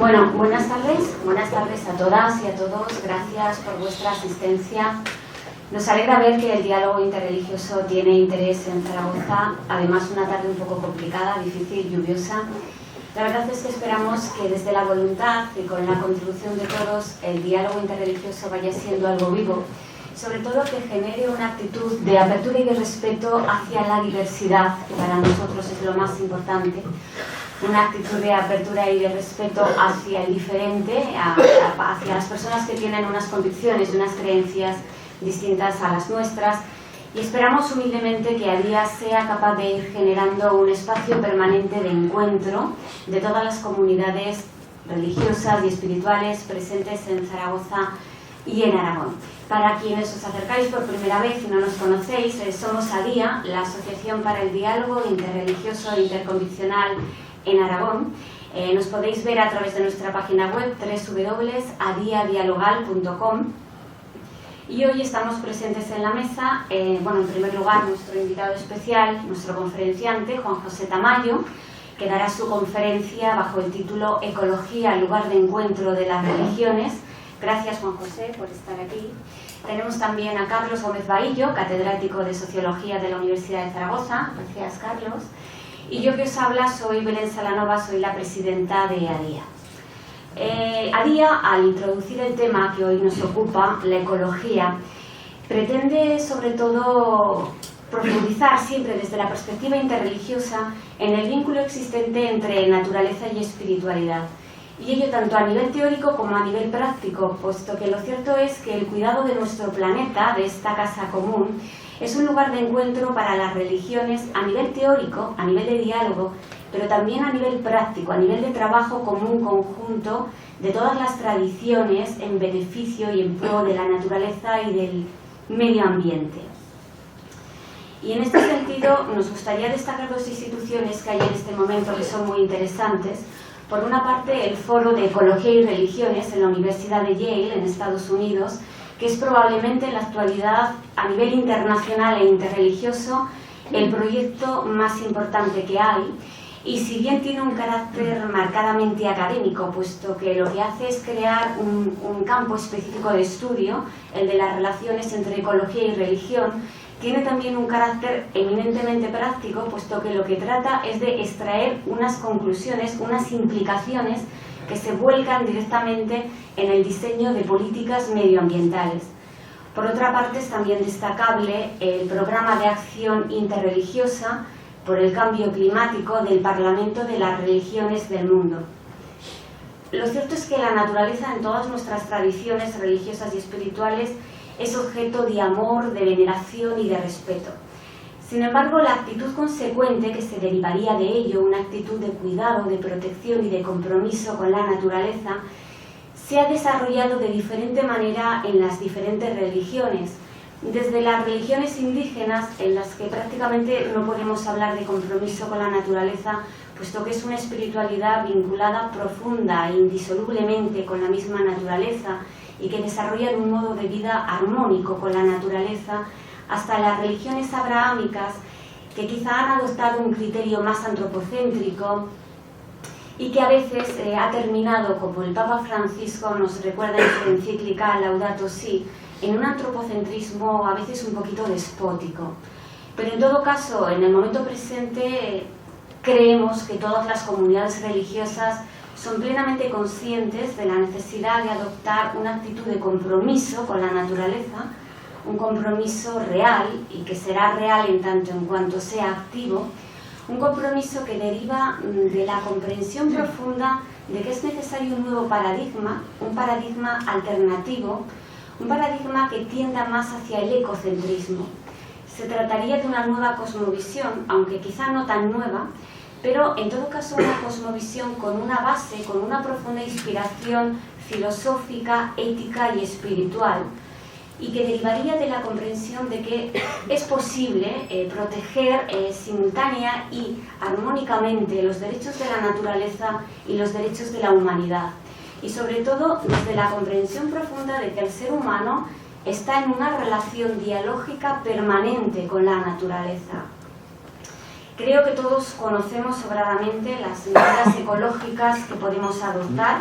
Bueno, buenas tardes a todas y a todos. Gracias por vuestra asistencia. Nos alegra ver que el diálogo interreligioso tiene interés en Zaragoza, además una tarde un poco complicada, difícil, lluviosa. La verdad es que esperamos que desde la voluntad y con la contribución de todos el diálogo interreligioso vaya siendo algo vivo, sobre todo que genere una actitud de apertura y de respeto hacia la diversidad, que para nosotros es lo más importante. Una actitud de apertura y de respeto hacia el diferente, hacia las personas que tienen unas convicciones y unas creencias distintas a las nuestras, y esperamos humildemente que ADIA sea capaz de ir generando un espacio permanente de encuentro de todas las comunidades religiosas y espirituales presentes en Zaragoza y en Aragón. Para quienes os acercáis por primera vez y no nos conocéis, somos ADIA, la Asociación para el Diálogo Interreligioso e Interconviccional en Aragón. Nos podéis ver a través de nuestra página web www.adiadialogal.com. Y hoy estamos presentes en la mesa, en primer lugar, nuestro invitado especial, nuestro conferenciante, Juan José Tamayo, que dará su conferencia bajo el título Ecología, lugar de encuentro de las religiones. Gracias, Juan José, por estar aquí. Tenemos también a Carlos Gómez Bahillo, catedrático de Sociología de la Universidad de Zaragoza. Gracias, Carlos. Y yo que os habla soy Belén Salanova, soy la presidenta de ADIA. ADIA, al introducir el tema que hoy nos ocupa, la ecología, pretende sobre todo profundizar siempre desde la perspectiva interreligiosa en el vínculo existente entre naturaleza y espiritualidad. Y ello tanto a nivel teórico como a nivel práctico, puesto que lo cierto es que el cuidado de nuestro planeta, de esta casa común, es un lugar de encuentro para las religiones a nivel teórico, a nivel de diálogo, pero también a nivel práctico, a nivel de trabajo común conjunto de todas las tradiciones en beneficio y en pro de la naturaleza y del medio ambiente. Y en este sentido nos gustaría destacar dos instituciones que hay en este momento que son muy interesantes. Por una parte, el Foro de Ecología y Religiones en la Universidad de Yale, en Estados Unidos, que es probablemente en la actualidad, a nivel internacional e interreligioso, el proyecto más importante que hay. Y si bien tiene un carácter marcadamente académico, puesto que lo que hace es crear un campo específico de estudio, el de las relaciones entre ecología y religión, tiene también un carácter eminentemente práctico, puesto que lo que trata es de extraer unas conclusiones, unas implicaciones que se vuelcan directamente en el diseño de políticas medioambientales. Por otra parte, es también destacable el Programa de Acción Interreligiosa por el Cambio Climático del Parlamento de las Religiones del Mundo. Lo cierto es que la naturaleza en todas nuestras tradiciones religiosas y espirituales es objeto de amor, de veneración y de respeto. Sin embargo, la actitud consecuente que se derivaría de ello, una actitud de cuidado, de protección y de compromiso con la naturaleza, se ha desarrollado de diferente manera en las diferentes religiones. Desde las religiones indígenas, en las que prácticamente no podemos hablar de compromiso con la naturaleza, puesto que es una espiritualidad vinculada profunda e indisolublemente con la misma naturaleza y que desarrollan un modo de vida armónico con la naturaleza, hasta las religiones abrahámicas, que quizá han adoptado un criterio más antropocéntrico y que a veces ha terminado, como el Papa Francisco nos recuerda en su encíclica Laudato Si', en un antropocentrismo a veces un poquito despótico. Pero en todo caso, en el momento presente, creemos que todas las comunidades religiosas son plenamente conscientes de la necesidad de adoptar una actitud de compromiso con la naturaleza, un compromiso real y que será real en tanto en cuanto sea activo, un compromiso que deriva de la comprensión profunda de que es necesario un nuevo paradigma, un paradigma alternativo, un paradigma que tienda más hacia el ecocentrismo. Se trataría de una nueva cosmovisión, aunque quizá no tan nueva, pero en todo caso una cosmovisión con una base, con una profunda inspiración filosófica, ética y espiritual, y que derivaría de la comprensión de que es posible proteger simultánea y armónicamente los derechos de la naturaleza y los derechos de la humanidad. Y sobre todo desde la comprensión profunda de que el ser humano está en una relación dialógica permanente con la naturaleza. Creo que todos conocemos sobradamente las medidas ecológicas que podemos adoptar,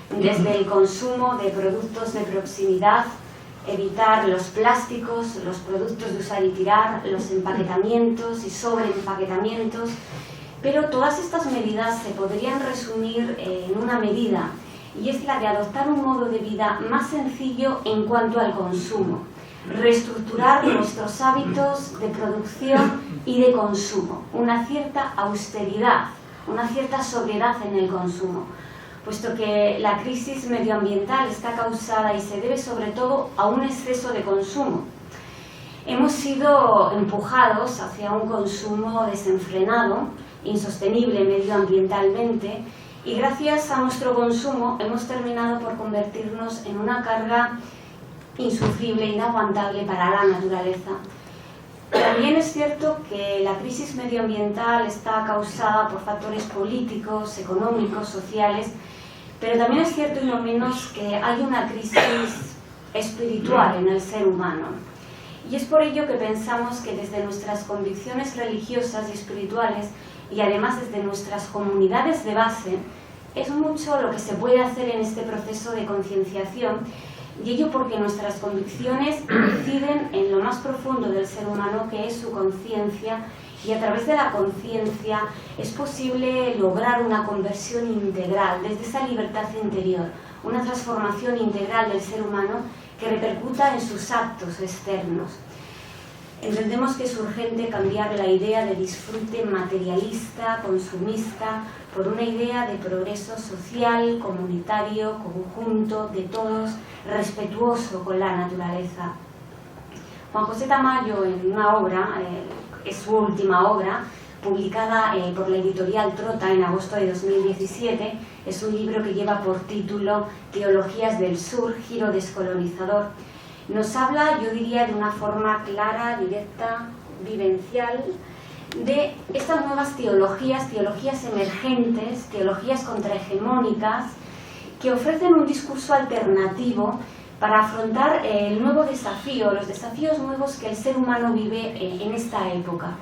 desde el consumo de productos de proximidad, evitar los plásticos, los productos de usar y tirar, los empaquetamientos y sobreempaquetamientos, pero todas estas medidas se podrían resumir en una medida, y es la de adoptar un modo de vida más sencillo en cuanto al consumo, reestructurar nuestros hábitos de producción y de consumo, una cierta austeridad, una cierta sobriedad en el consumo, puesto que la crisis medioambiental está causada y se debe sobre todo a un exceso de consumo. Hemos sido empujados hacia un consumo desenfrenado, insostenible medioambientalmente, y gracias a nuestro consumo hemos terminado por convertirnos en una carga insufrible, inaguantable para la naturaleza. También es cierto que la crisis medioambiental está causada por factores políticos, económicos, sociales, pero también es cierto y no menos que hay una crisis espiritual en el ser humano. Y es por ello que pensamos que desde nuestras convicciones religiosas y espirituales, y además desde nuestras comunidades de base, es mucho lo que se puede hacer en este proceso de concienciación, y ello porque nuestras convicciones inciden en lo más profundo del ser humano, que es su conciencia, y a través de la conciencia es posible lograr una conversión integral, desde esa libertad interior, una transformación integral del ser humano que repercuta en sus actos externos. Entendemos que es urgente cambiar la idea de disfrute materialista, consumista, por una idea de progreso social, comunitario, conjunto, de todos, respetuoso con la naturaleza. Juan José Tamayo, en una obra, es su última obra, publicada por la editorial Trota en agosto de 2017, es un libro que lleva por título Teologías del Sur, giro descolonizador. Nos habla, yo diría, de una forma clara, directa, vivencial, de estas nuevas teologías, teologías emergentes, teologías contrahegemónicas, que ofrecen un discurso alternativo para afrontar el nuevo desafío, los desafíos nuevos que el ser humano vive en esta época.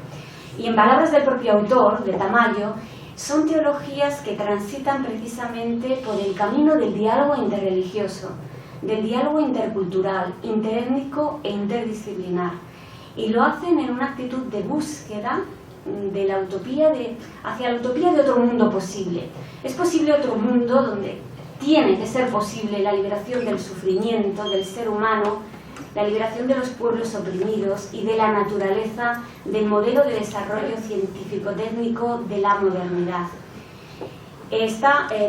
Y en palabras del propio autor, de Tamayo, son teologías que transitan precisamente por el camino del diálogo interreligioso, del diálogo intercultural, interétnico e interdisciplinar. Y lo hacen en una actitud de búsqueda de la utopía hacia la utopía de otro mundo posible. Es posible otro mundo donde tiene que ser posible la liberación del sufrimiento del ser humano, la liberación de los pueblos oprimidos y de la naturaleza del modelo de desarrollo científico-técnico de la modernidad.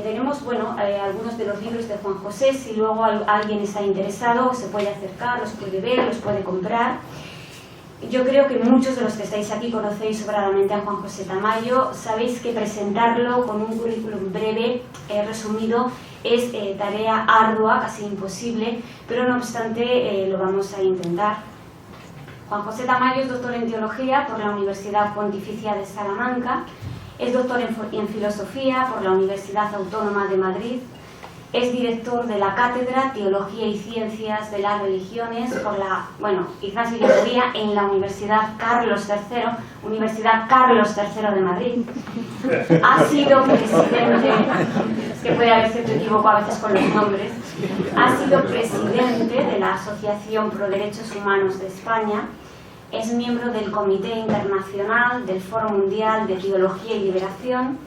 Tenemos algunos de los libros de Juan José. Si luego alguien está interesado, se puede acercar, los puede ver, los puede comprar. Yo creo que muchos de los que estáis aquí conocéis sobradamente a Juan José Tamayo. Sabéis que presentarlo con un currículum breve, resumido, es tarea ardua, casi imposible, pero no obstante lo vamos a intentar. Juan José Tamayo es doctor en Teología por la Universidad Pontificia de Salamanca, es doctor en Filosofía por la Universidad Autónoma de Madrid, es director de la Cátedra Teología y Ciencias de las Religiones por la, quizás ideología en la Universidad Carlos III, Universidad Carlos III de Madrid. Ha sido presidente, es que puede haber cierto equivoco a veces con los nombres, ha sido presidente de la Asociación Pro Derechos Humanos de España, es miembro del Comité Internacional del Foro Mundial de Teología y Liberación,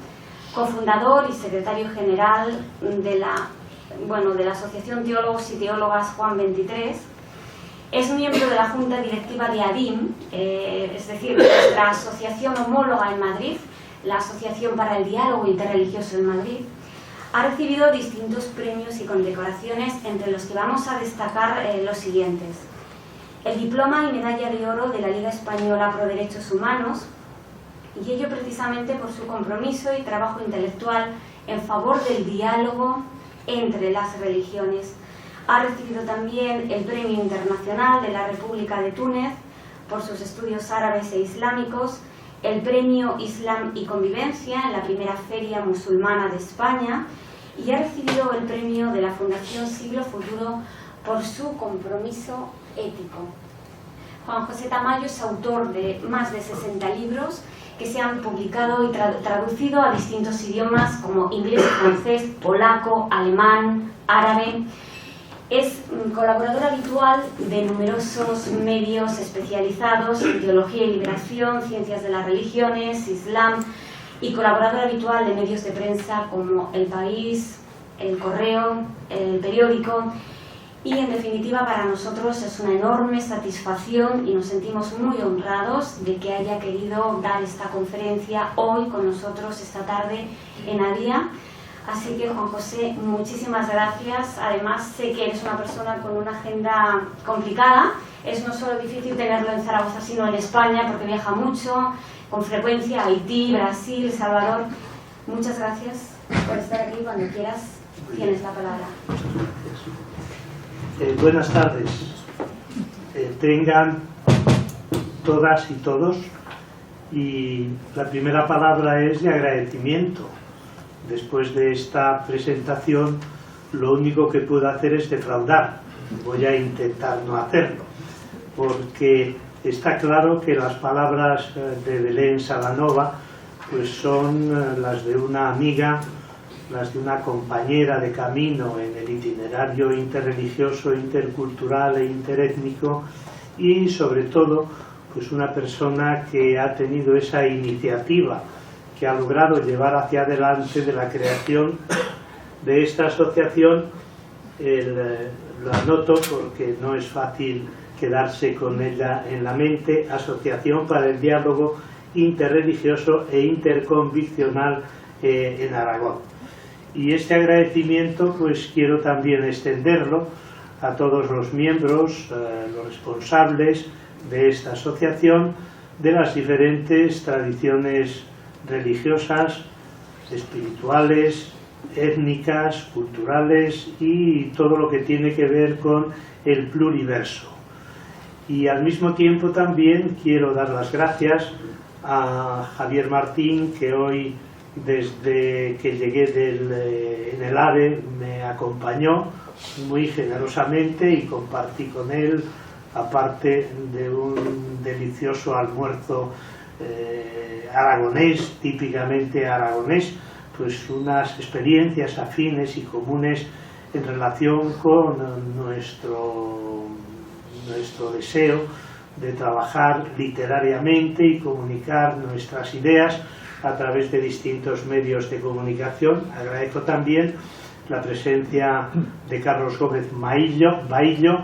cofundador y secretario general de la Asociación Teólogos y Teólogas Juan XXIII, es miembro de la Junta Directiva de ADIM, es decir, nuestra asociación homóloga en Madrid, la Asociación para el Diálogo Interreligioso en Madrid. Ha recibido distintos premios y condecoraciones, entre los que vamos a destacar los siguientes: el diploma y medalla de oro de la Liga Española Pro Derechos Humanos, y ello precisamente por su compromiso y trabajo intelectual en favor del diálogo entre las religiones. Ha recibido también el Premio Internacional de la República de Túnez por sus estudios árabes e islámicos, el Premio Islam y Convivencia en la primera Feria Musulmana de España, y ha recibido el premio de la Fundación Siglo Futuro por su compromiso ético. Juan José Tamayo es autor de más de 60 libros que se han publicado y traducido a distintos idiomas como inglés, francés, polaco, alemán, árabe. Es colaborador habitual de numerosos medios especializados en teología y liberación, ciencias de las religiones, islam, y colaborador habitual de medios de prensa como El País, El Correo, El Periódico. Y en definitiva para nosotros es una enorme satisfacción y nos sentimos muy honrados de que haya querido dar esta conferencia hoy con nosotros esta tarde en Adía. Así que Juan José, muchísimas gracias. Además sé que eres una persona con una agenda complicada. Es no solo difícil tenerlo en Zaragoza sino en España porque viaja mucho, con frecuencia a Haití, Brasil, El Salvador. Muchas gracias por estar aquí. Cuando quieras tienes la palabra. Buenas tardes. Tengan todas y todos. Y la primera palabra es de agradecimiento. Después de esta presentación, lo único que puedo hacer es defraudar. Voy a intentar no hacerlo, porque está claro que las palabras de Belén Salanova pues son las de una amiga, las de una compañera de camino en el itinerario interreligioso, intercultural e interétnico, y sobre todo pues una persona que ha tenido esa iniciativa, que ha logrado llevar hacia adelante de la creación de esta asociación. Lo anoto porque no es fácil quedarse con ella en la mente: Asociación para el Diálogo Interreligioso e Interconviccional en Aragón. Y este agradecimiento pues quiero también extenderlo a todos los miembros, los responsables de esta asociación, de las diferentes tradiciones religiosas, espirituales, étnicas, culturales y todo lo que tiene que ver con el pluriverso. Y al mismo tiempo también quiero dar las gracias a Javier Martín, que hoy, desde que llegué en el AVE, me acompañó muy generosamente y compartí con él, aparte de un delicioso almuerzo aragonés, típicamente aragonés, pues unas experiencias afines y comunes en relación con nuestro deseo de trabajar literariamente y comunicar nuestras ideas a través de distintos medios de comunicación. Agradezco también la presencia de Carlos Gómez Baillo.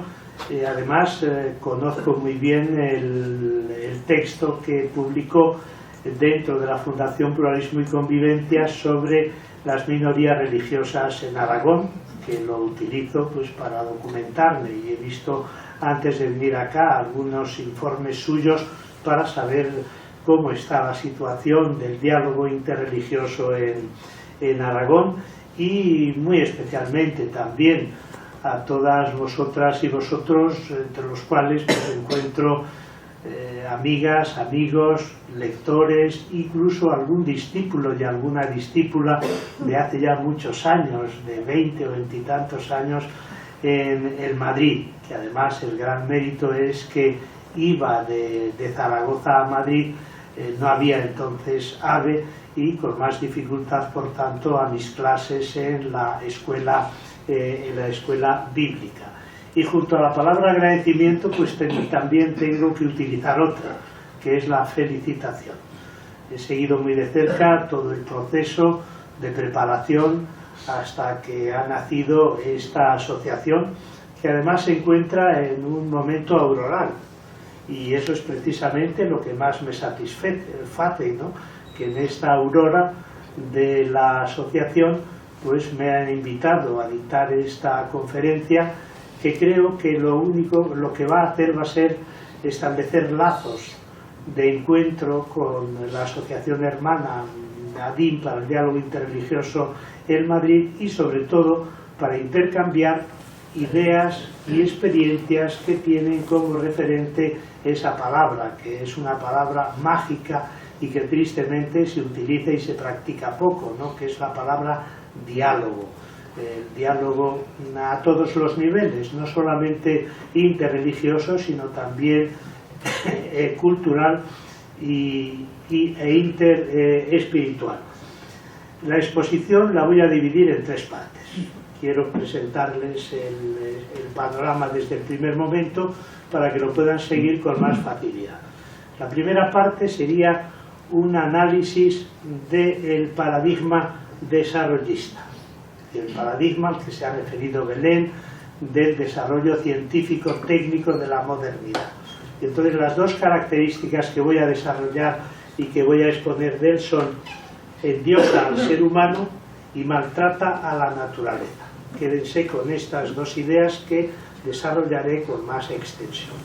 Además, conozco muy bien el texto que publicó dentro de la Fundación Pluralismo y Convivencia sobre las minorías religiosas en Aragón, que lo utilizo pues para documentarme, y he visto antes de venir acá algunos informes suyos para saber cómo está la situación del diálogo interreligioso en Aragón, y muy especialmente también a todas vosotras y vosotros, entre los cuales pues encuentro amigas, amigos, lectores, incluso algún discípulo y alguna discípula de hace ya muchos años, de 20 o 20 y tantos años, en el Madrid, que además el gran mérito es que iba de Zaragoza a Madrid, no había entonces AVE, y con más dificultad, por tanto, a mis clases en la escuela bíblica. Y junto a la palabra agradecimiento, pues también tengo que utilizar otra, que es la felicitación. He seguido muy de cerca todo el proceso de preparación hasta que ha nacido esta asociación, que además se encuentra en un momento auroral. Y eso es precisamente lo que más me satisface, ¿no? Que en esta aurora de la asociación pues me han invitado a dictar esta conferencia, que creo que lo que va a hacer va a ser establecer lazos de encuentro con la asociación hermana ADIM para el diálogo interreligioso en Madrid, y sobre todo para intercambiar ideas y experiencias que tienen como referente esa palabra, que es una palabra mágica y que tristemente se utiliza y se practica poco, ¿no? Que es la palabra diálogo. El diálogo a todos los niveles, no solamente interreligioso, sino también cultural e interespiritual. La exposición la voy a dividir en 3 partes. Quiero presentarles el panorama desde el primer momento para que lo puedan seguir con más facilidad. La primera parte sería un análisis del paradigma desarrollista, el paradigma al que se ha referido Belén, del desarrollo científico-técnico de la modernidad. Y entonces las 2 características que voy a desarrollar y que voy a exponer de él son: endiosa al ser humano y maltrata a la naturaleza. Quédense con estas 2 ideas que desarrollaré con más extensión.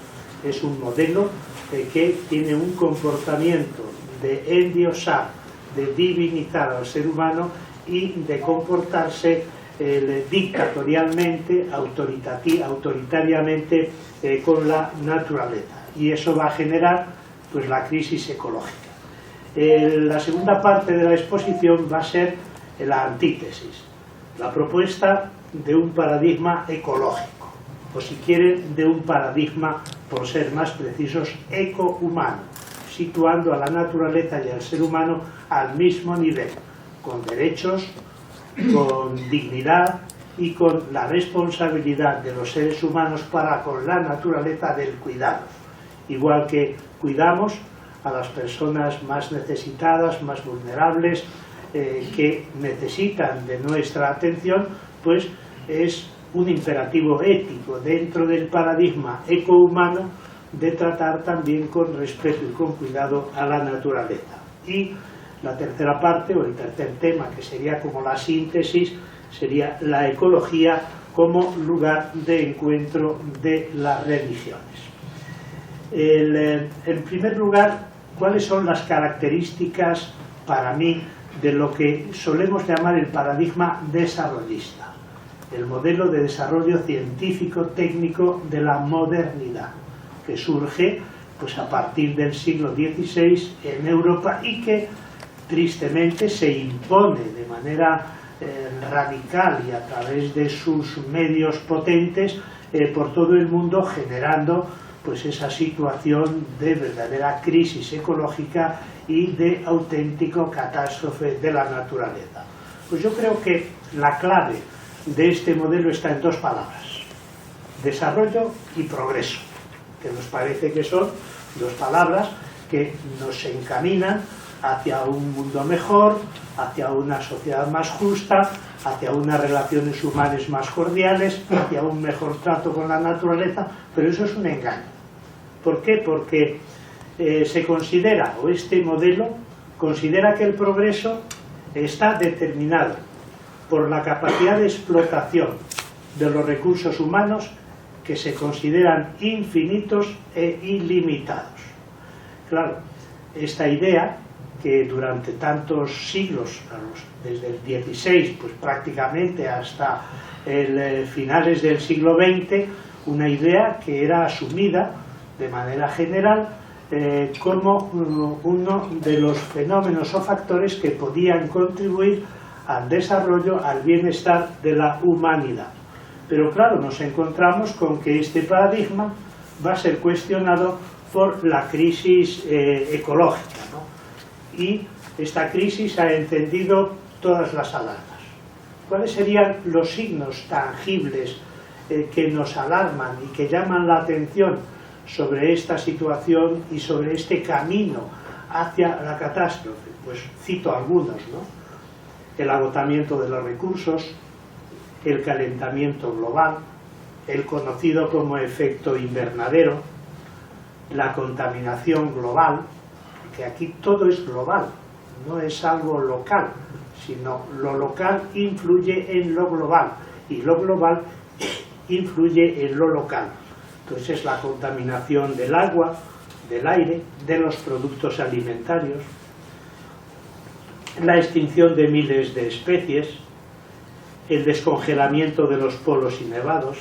Es un modelo que tiene un comportamiento de endiosar, de divinizar al ser humano y de comportarse dictatorialmente, autoritariamente con la naturaleza. Y eso va a generar pues la crisis ecológica. La segunda parte de la exposición va a ser la antítesis, la propuesta de un paradigma ecológico, o si quieren, de un paradigma, por ser más precisos, ecohumano, situando a la naturaleza y al ser humano al mismo nivel, con derechos, con dignidad y con la responsabilidad de los seres humanos para con la naturaleza del cuidado. Igual que cuidamos a las personas más necesitadas, más vulnerables, que necesitan de nuestra atención, pues es un imperativo ético dentro del paradigma ecohumano de tratar también con respeto y con cuidado a la naturaleza. Y la tercera parte, o el tercer tema, que sería como la síntesis, sería la ecología como lugar de encuentro de las religiones. En primer lugar, ¿cuáles son las características para mí de lo que solemos llamar el paradigma desarrollista, el modelo de desarrollo científico-técnico de la modernidad, que surge pues a partir del siglo XVI en Europa y que tristemente se impone de manera radical y a través de sus medios potentes por todo el mundo, generando pues esa situación de verdadera crisis ecológica y de auténtico catástrofe de la naturaleza. Pues yo creo que la clave de este modelo está en 2 palabras: desarrollo y progreso, que nos parece que son 2 palabras que nos encaminan hacia un mundo mejor, hacia una sociedad más justa, hacia unas relaciones humanas más cordiales, hacia un mejor trato con la naturaleza, pero eso es un engaño. ¿Por qué? Porque se considera, o este modelo considera, que el progreso está determinado por la capacidad de explotación de los recursos humanos, que se consideran infinitos e ilimitados. Claro, esta idea, que durante tantos siglos, desde el XVI pues prácticamente hasta finales del siglo XX, una idea que era asumida de manera general como uno de los fenómenos o factores que podían contribuir al desarrollo, al bienestar de la humanidad. Pero claro, nos encontramos con que este paradigma va a ser cuestionado por la crisis ecológica, ¿no? Y esta crisis ha encendido todas las alarmas. ¿Cuáles serían los signos tangibles que nos alarman y que llaman la atención sobre esta situación y sobre este camino hacia la catástrofe? Pues cito algunos, ¿no? El agotamiento de los recursos, el calentamiento global, el conocido como efecto invernadero, la contaminación global, que aquí todo es global, no es algo local, sino lo local influye en lo global y lo global influye en lo local. Entonces la contaminación del agua, del aire, de los productos alimentarios, la extinción de miles de especies, el descongelamiento de los polos y nevados,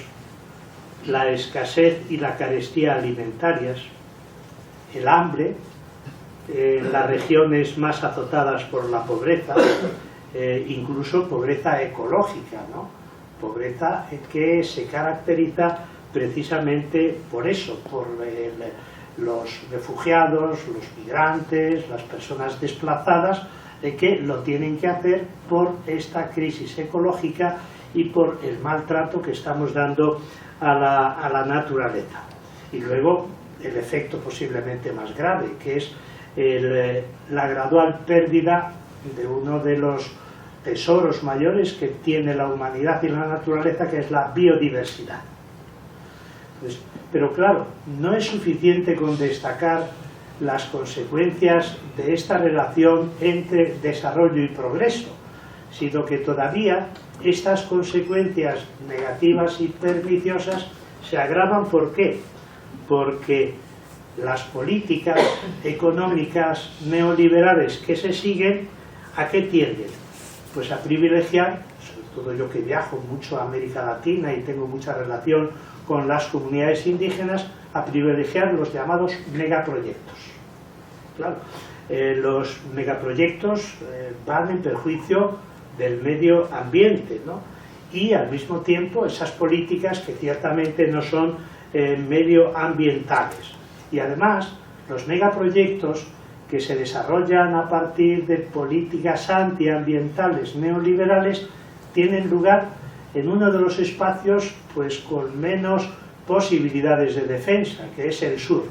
la escasez y la carestía alimentarias, el hambre, las regiones más azotadas por la pobreza, incluso pobreza ecológica, ¿no? Pobreza que se caracteriza precisamente por eso, por los refugiados, los migrantes, las personas desplazadas, que lo tienen que hacer por esta crisis ecológica y por el maltrato que estamos dando a la naturaleza. Y luego el efecto posiblemente más grave, que es la gradual pérdida de uno de los tesoros mayores que tiene la humanidad y la naturaleza, que es la biodiversidad. Pero claro, no es suficiente con destacar las consecuencias de esta relación entre desarrollo y progreso, sino que todavía estas consecuencias negativas y perniciosas se agravan. ¿Por qué? Porque las políticas económicas neoliberales que se siguen, ¿a qué tienden? Pues a privilegiar, sobre todo yo que viajo mucho a América Latina y tengo mucha relación con las comunidades indígenas, a privilegiar los llamados megaproyectos. Claro, los megaproyectos van en perjuicio del medio ambiente, ¿no? Y al mismo tiempo esas políticas que ciertamente no son medioambientales. Y además los megaproyectos que se desarrollan a partir de políticas antiambientales neoliberales tienen lugar en uno de los espacios pues con menos posibilidades de defensa, que es el sur.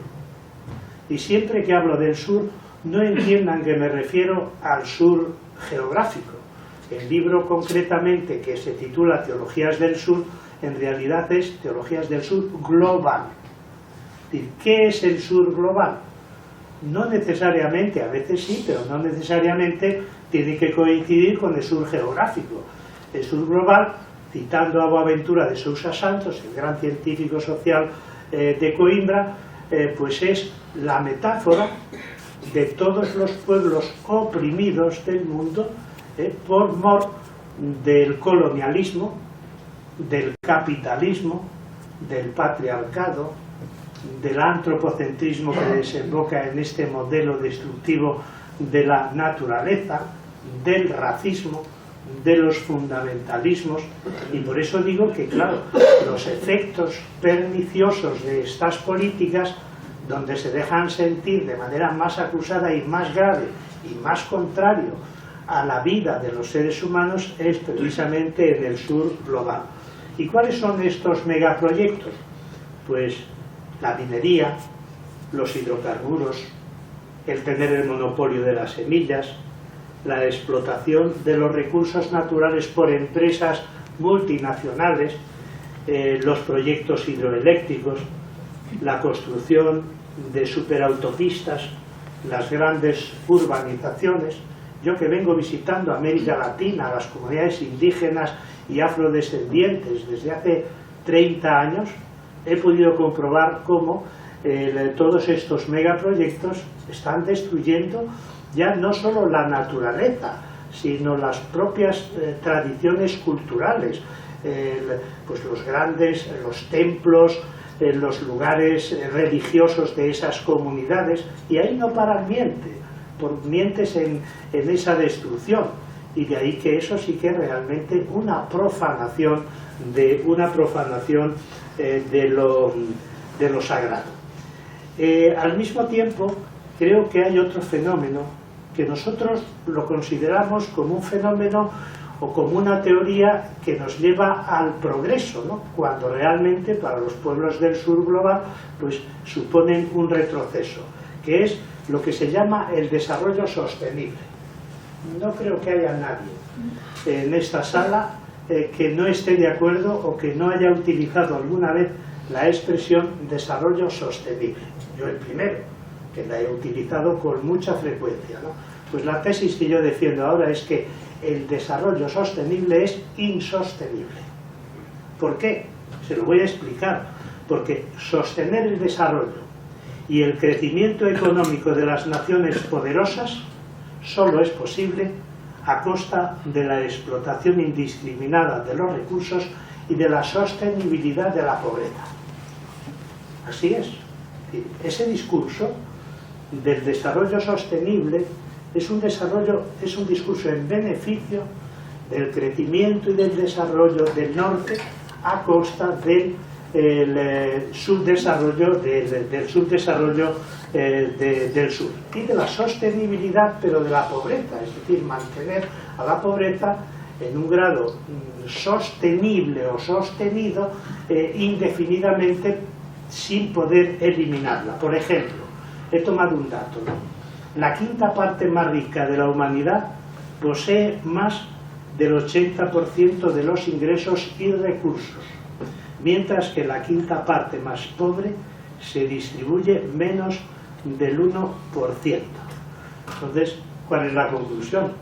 Y siempre que hablo del sur, no entiendan que me refiero al sur geográfico. El libro concretamente, que se titula Teologías del Sur, en realidad es Teologías del Sur global. ¿Qué es el sur global? No necesariamente, a veces sí, pero no necesariamente tiene que coincidir con el sur geográfico. El sur global, citando a Boaventura de Sousa Santos, el gran científico social de Coimbra, pues es la metáfora de todos los pueblos oprimidos del mundo por mor del colonialismo, del capitalismo, del patriarcado, del antropocentrismo que desemboca en este modelo destructivo de la naturaleza, del racismo, de los fundamentalismos. Y por eso digo que, claro, los efectos perniciosos de estas políticas, donde se dejan sentir de manera más acusada y más grave y más contrario a la vida de los seres humanos, es precisamente en el sur global. ¿Y cuáles son estos megaproyectos? Pues la minería, los hidrocarburos, el tener el monopolio de las semillas, la explotación de los recursos naturales por empresas multinacionales, los proyectos hidroeléctricos, la construcción de superautopistas, las grandes urbanizaciones. Yo que vengo visitando América Latina, las comunidades indígenas y afrodescendientes desde hace 30 años, he podido comprobar cómo todos estos megaproyectos están destruyendo ya no solo la naturaleza, sino las propias tradiciones culturales, pues los templos, los lugares religiosos de esas comunidades, y ahí no paran mientes en esa destrucción. Y de ahí que eso sí que es realmente una profanación de lo sagrado. Al mismo tiempo, creo que hay otro fenómeno que nosotros lo consideramos como un fenómeno o como una teoría que nos lleva al progreso, ¿no? Cuando realmente para los pueblos del sur global pues suponen un retroceso, que es lo que se llama el desarrollo sostenible. No creo que haya nadie en esta sala que no esté de acuerdo o que no haya utilizado alguna vez la expresión desarrollo sostenible. Yo el primero, que la he utilizado con mucha frecuencia, ¿no? Pues la tesis que yo defiendo ahora es que el desarrollo sostenible es insostenible. ¿Por qué? Se lo voy a explicar. Porque sostener el desarrollo y el crecimiento económico de las naciones poderosas solo es posible a costa de la explotación indiscriminada de los recursos y de la sostenibilidad de la pobreza. Así es. Ese discurso del desarrollo sostenible es un discurso en beneficio del crecimiento y del desarrollo del norte a costa del el subdesarrollo del subdesarrollo del sur, y de la sostenibilidad, pero de la pobreza, es decir, mantener a la pobreza en un grado sostenible o sostenido indefinidamente, sin poder eliminarla. Por ejemplo, he tomado un dato, ¿no? La quinta parte más rica de la humanidad posee más del 80% de los ingresos y recursos, mientras que la quinta parte más pobre se distribuye menos del 1%. Entonces, ¿cuál es la conclusión?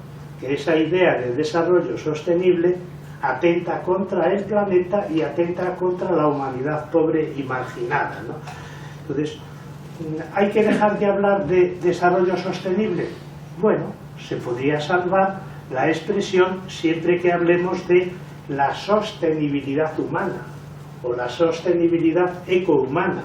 Que esa idea de desarrollo sostenible atenta contra el planeta y atenta contra la humanidad pobre y marginada, ¿no? Entonces, ¿hay que dejar de hablar de desarrollo sostenible? Bueno, se podría salvar la expresión siempre que hablemos de la sostenibilidad humana o la sostenibilidad ecohumana,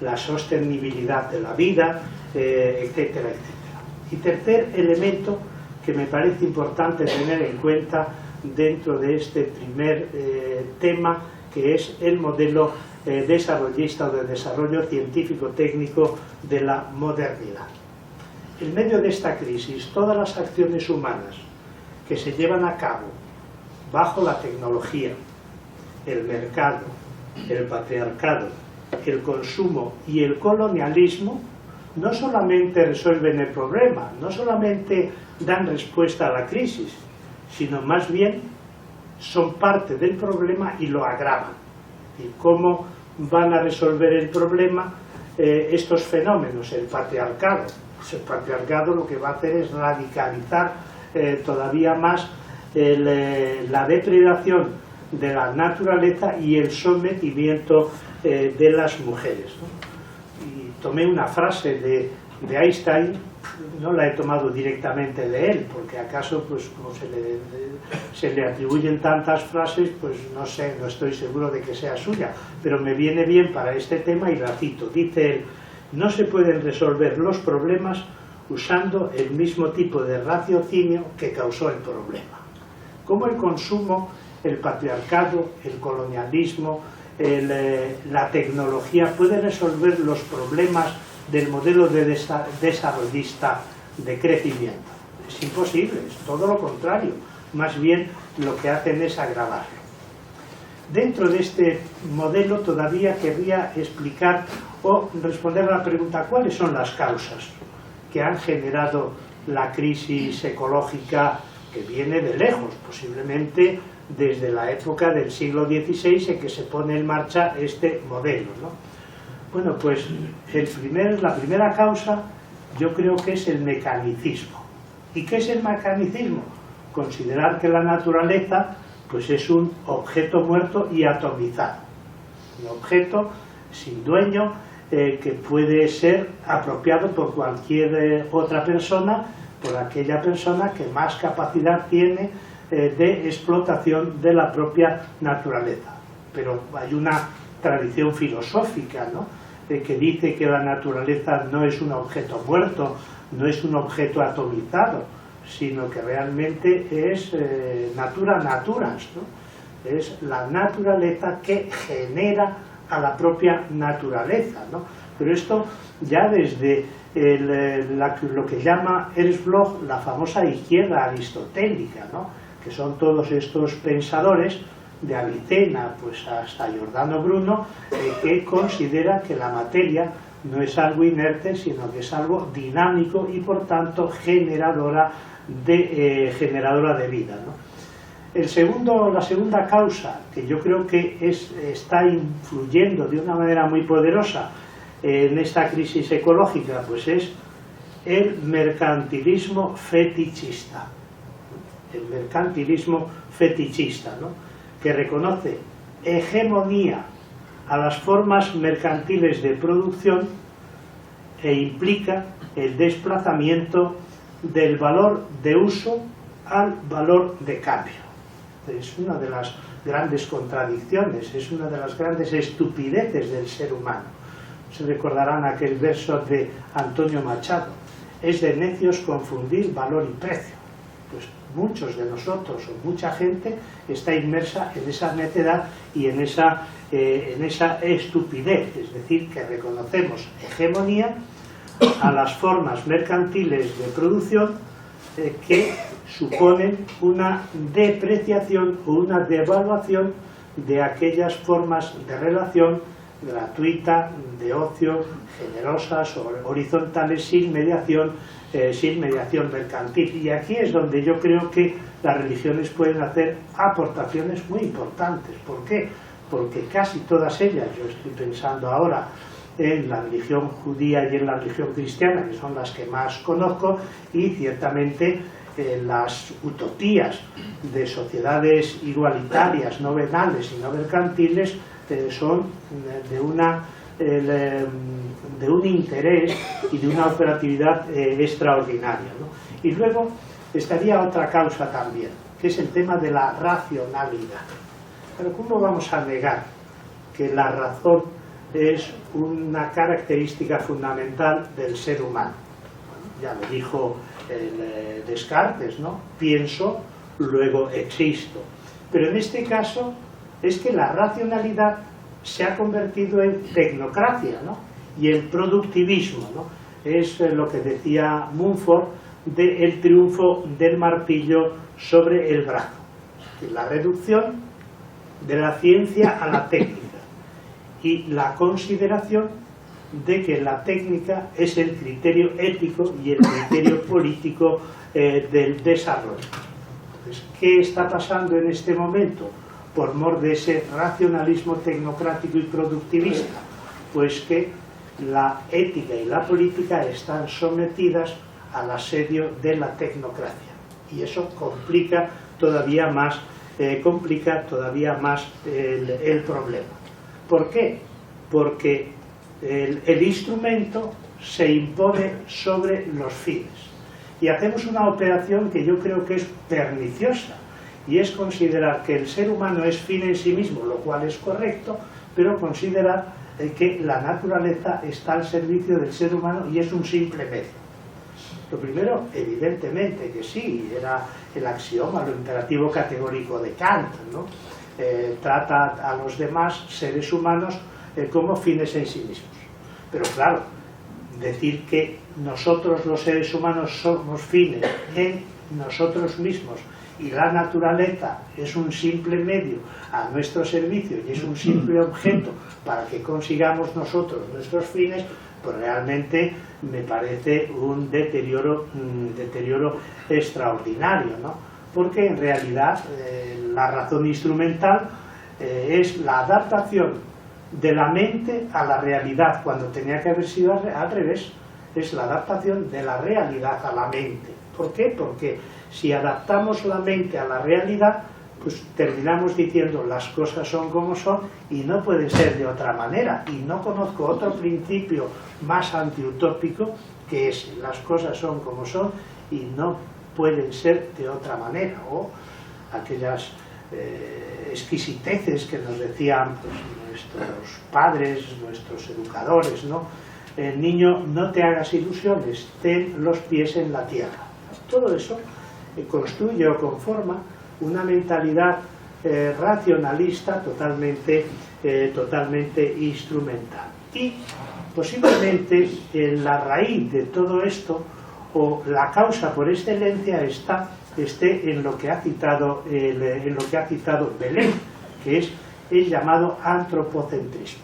la sostenibilidad de la vida, etcétera, etcétera. Y tercer elemento que me parece importante tener en cuenta dentro de este primer tema, que es el modelo desarrollista o de desarrollo científico-técnico de la modernidad. En medio de esta crisis, todas las acciones humanas que se llevan a cabo bajo la tecnología, el mercado, el patriarcado, el consumo y el colonialismo, no solamente resuelven el problema, no solamente dan respuesta a la crisis, sino más bien son parte del problema y lo agravan. ¿Y cómo van a resolver el problema estos fenómenos? El patriarcado. Pues el patriarcado lo que va a hacer es radicalizar todavía más la depredación de la naturaleza y el sometimiento de las mujeres, ¿no? Y tomé una frase de Einstein, no la he tomado directamente de él, porque acaso, pues como se le atribuyen tantas frases, pues no sé, no estoy seguro de que sea suya, pero me viene bien para este tema y la cito. Dice él: no se pueden resolver los problemas usando el mismo tipo de raciocinio que causó el problema. Como el consumo, el patriarcado, el colonialismo, la tecnología puede resolver los problemas del modelo desarrollista de crecimiento. Es imposible, es todo lo contrario. Más bien lo que hacen es agravarlo. Dentro de este modelo todavía querría explicar o responder a la pregunta: ¿cuáles son las causas que han generado la crisis ecológica, que viene de lejos, posiblemente desde la época del siglo XVI en que se pone en marcha este modelo, ¿no? Bueno, pues la primera causa yo creo que es el mecanicismo. ¿Y qué es el mecanicismo? Considerar que la naturaleza pues es un objeto muerto y atomizado, un objeto sin dueño que puede ser apropiado por cualquier otra persona, por aquella persona que más capacidad tiene de explotación de la propia naturaleza. Pero hay una tradición filosófica, ¿no?, que dice que la naturaleza no es un objeto muerto, no es un objeto atomizado, sino que realmente es natura naturans, ¿no? Es la naturaleza que genera a la propia naturaleza, ¿no? Pero esto ya desde lo que llama Ernst Bloch la famosa izquierda aristotélica, ¿no?, que son todos estos pensadores, de Avicena pues hasta Giordano Bruno, que considera que la materia no es algo inerte, sino que es algo dinámico y por tanto generadora de vida, ¿no? La segunda causa, que yo creo que está influyendo de una manera muy poderosa en esta crisis ecológica, pues es el mercantilismo fetichista. El mercantilismo fetichista, ¿no?, que reconoce hegemonía a las formas mercantiles de producción e implica el desplazamiento del valor de uso al valor de cambio. Es una de las grandes contradicciones, es una de las grandes estupideces del ser humano. Se recordarán aquel verso de Antonio Machado: es de necios confundir valor y precio. Pues muchos de nosotros o mucha gente está inmersa en esa necedad y en esa en esa estupidez, es decir, que reconocemos hegemonía a las formas mercantiles de producción que suponen una depreciación o una devaluación de aquellas formas de relación gratuita, de ocio, generosas o horizontales, sin mediación mercantil. Y aquí es donde yo creo que las religiones pueden hacer aportaciones muy importantes. ¿Por qué? Porque casi todas ellas, yo estoy pensando ahora en la religión judía y en la religión cristiana, que son las que más conozco, y ciertamente las utopías de sociedades igualitarias, no venales y no mercantiles, son de un interés y de una operatividad extraordinaria, ¿no? Y luego estaría otra causa también, que es el tema de la racionalidad. Pero ¿cómo vamos a negar que la razón es una característica fundamental del ser humano? Bueno, ya lo dijo Descartes, ¿no? Pienso, luego existo. Pero en este caso es que la racionalidad se ha convertido en tecnocracia, ¿no? Y en productivismo, ¿no? Es lo que decía Mumford del triunfo del martillo sobre el brazo. La reducción de la ciencia a la técnica y la consideración de que la técnica es el criterio ético y el criterio político del desarrollo. Entonces, ¿qué está pasando en este momento por mor de ese racionalismo tecnocrático y productivista? Pues que la ética y la política están sometidas al asedio de la tecnocracia, y eso complica todavía más el problema. ¿Por qué? Porque el instrumento se impone sobre los fines, y hacemos una operación que yo creo que es perniciosa, y es considerar que el ser humano es fin en sí mismo, lo cual es correcto, pero considerar que la naturaleza está al servicio del ser humano y es un simple medio. Lo primero, evidentemente que sí, era el axioma, lo imperativo categórico de Kant, ¿no? Trata a los demás seres humanos como fines en sí mismos. Pero claro, decir que nosotros los seres humanos somos fines en nosotros mismos y la naturaleza es un simple medio a nuestro servicio y es un simple objeto para que consigamos nosotros nuestros fines, pues realmente me parece un deterioro extraordinario, ¿no? Porque en realidad la razón instrumental es la adaptación de la mente a la realidad, cuando tenía que haber sido al revés. Es la adaptación de la realidad a la mente. ¿Por qué? Porque si adaptamos la mente a la realidad, pues terminamos diciendo las cosas son como son y no pueden ser de otra manera. Y no conozco otro principio más antiutópico que es las cosas son como son y no pueden ser de otra manera. O aquellas exquisiteces que nos decían pues, nuestros padres, nuestros educadores, ¿no? Niño, no te hagas ilusiones, ten los pies en la tierra. Todo eso construye o conforma una mentalidad racionalista totalmente instrumental. Y posiblemente en la raíz de todo esto, o la causa por excelencia, esté en lo que ha citado Belén, que es el llamado antropocentrismo.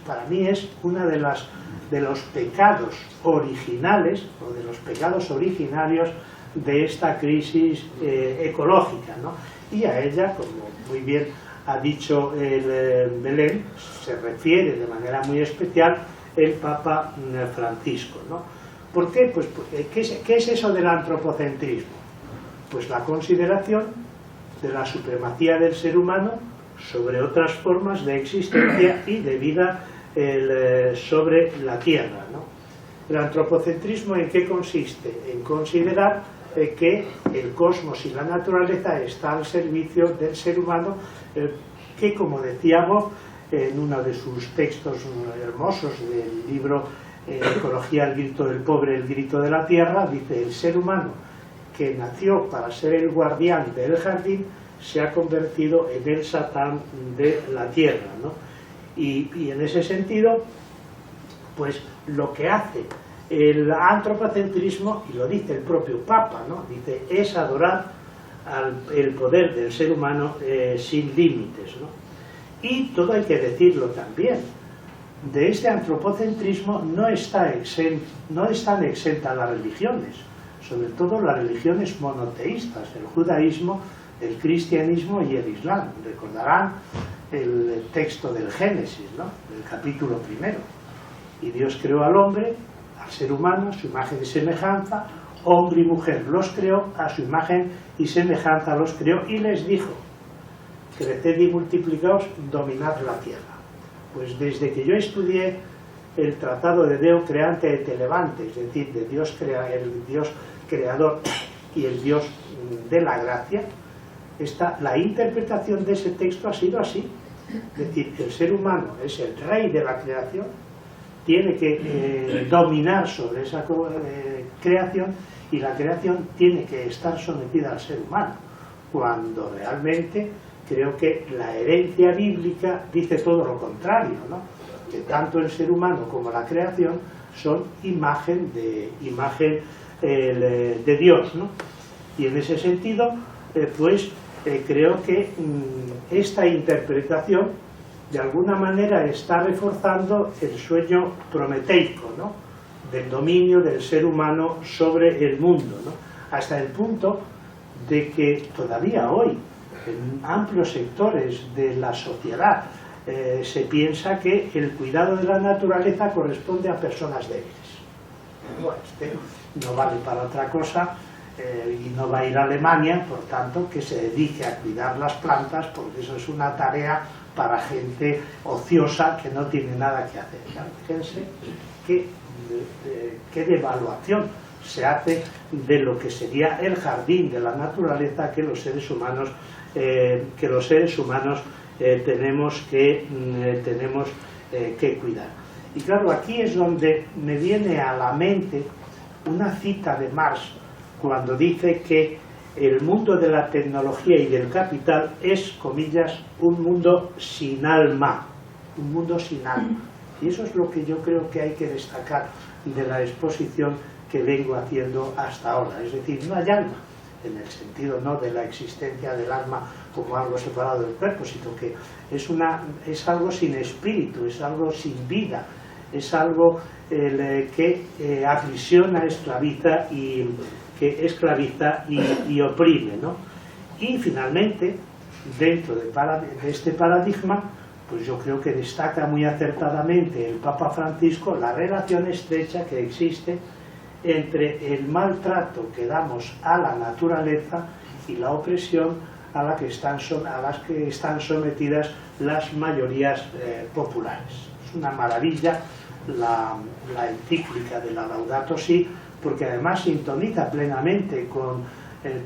Para mí es una de los pecados originales o de los pecados originarios de esta crisis ecológica, ¿no? Y a ella, como muy bien ha dicho Belén, se refiere de manera muy especial el Papa Francisco, ¿no? ¿Por qué? Pues, ¿qué es eso del antropocentrismo? Pues la consideración de la supremacía del ser humano sobre otras formas de existencia y de vida sobre la Tierra, ¿no? ¿El antropocentrismo en qué consiste? En considerar que el cosmos y la naturaleza están al servicio del ser humano, que, como decíamos en uno de sus textos hermosos del libro Ecología, el grito del pobre, el grito de la tierra, dice: el ser humano que nació para ser el guardián del jardín se ha convertido en el Satán de la tierra, ¿no? Y en ese sentido, pues lo que hace el antropocentrismo, y lo dice el propio Papa, ¿no? Dice, es adorar el poder del ser humano sin límites, ¿no? Y todo hay que decirlo también, de este antropocentrismo no están exentas las religiones, sobre todo las religiones monoteístas, el judaísmo, el cristianismo y el islam. Recordarán el texto del Génesis, ¿no? Del capítulo 1. Y Dios creó al hombre, al ser humano, a su imagen y semejanza, hombre y mujer los creó, a su imagen y semejanza los creó, y les dijo, creced y multiplicaos, dominad la tierra. Pues desde que yo estudié el tratado de Deo Creante et Elevante, es decir, de Dios el Dios creador y el Dios de la gracia, la interpretación de ese texto ha sido así. Es decir, el ser humano es el rey de la creación, tiene que dominar sobre esa creación, y la creación tiene que estar sometida al ser humano, cuando realmente creo que la herencia bíblica dice todo lo contrario, ¿no? Que tanto el ser humano como la creación son imagen de Dios, ¿no? Y en ese sentido, creo que esta interpretación de alguna manera está reforzando el sueño prometeico, ¿no? Del dominio del ser humano sobre el mundo, ¿no? Hasta el punto de que todavía hoy en amplios sectores de la sociedad se piensa que el cuidado de la naturaleza corresponde a personas débiles. Bueno, no vale para otra cosa, y no va a ir a Alemania, por tanto, que se dedique a cuidar las plantas, porque eso es una tarea para gente ociosa que no tiene nada que hacer. Fíjense qué devaluación se hace de lo que sería el jardín de la naturaleza que los seres humanos tenemos que cuidar. Y claro, aquí es donde me viene a la mente una cita de Marx, cuando dice que el mundo de la tecnología y del capital es, comillas, un mundo sin alma, un mundo sin alma. Y eso es lo que yo creo que hay que destacar de la exposición que vengo haciendo hasta ahora. Es decir, no hay alma, en el sentido no de la existencia del alma como algo separado del cuerpo, sino que es algo sin espíritu, es algo sin vida, es algo que aprisiona, esclaviza y oprime, ¿no? Y finalmente, dentro de este paradigma, pues yo creo que destaca muy acertadamente el Papa Francisco la relación estrecha que existe entre el maltrato que damos a la naturaleza y la opresión a las que están sometidas las mayorías populares. Es una maravilla la encíclica de la Laudato Si, porque además sintoniza plenamente con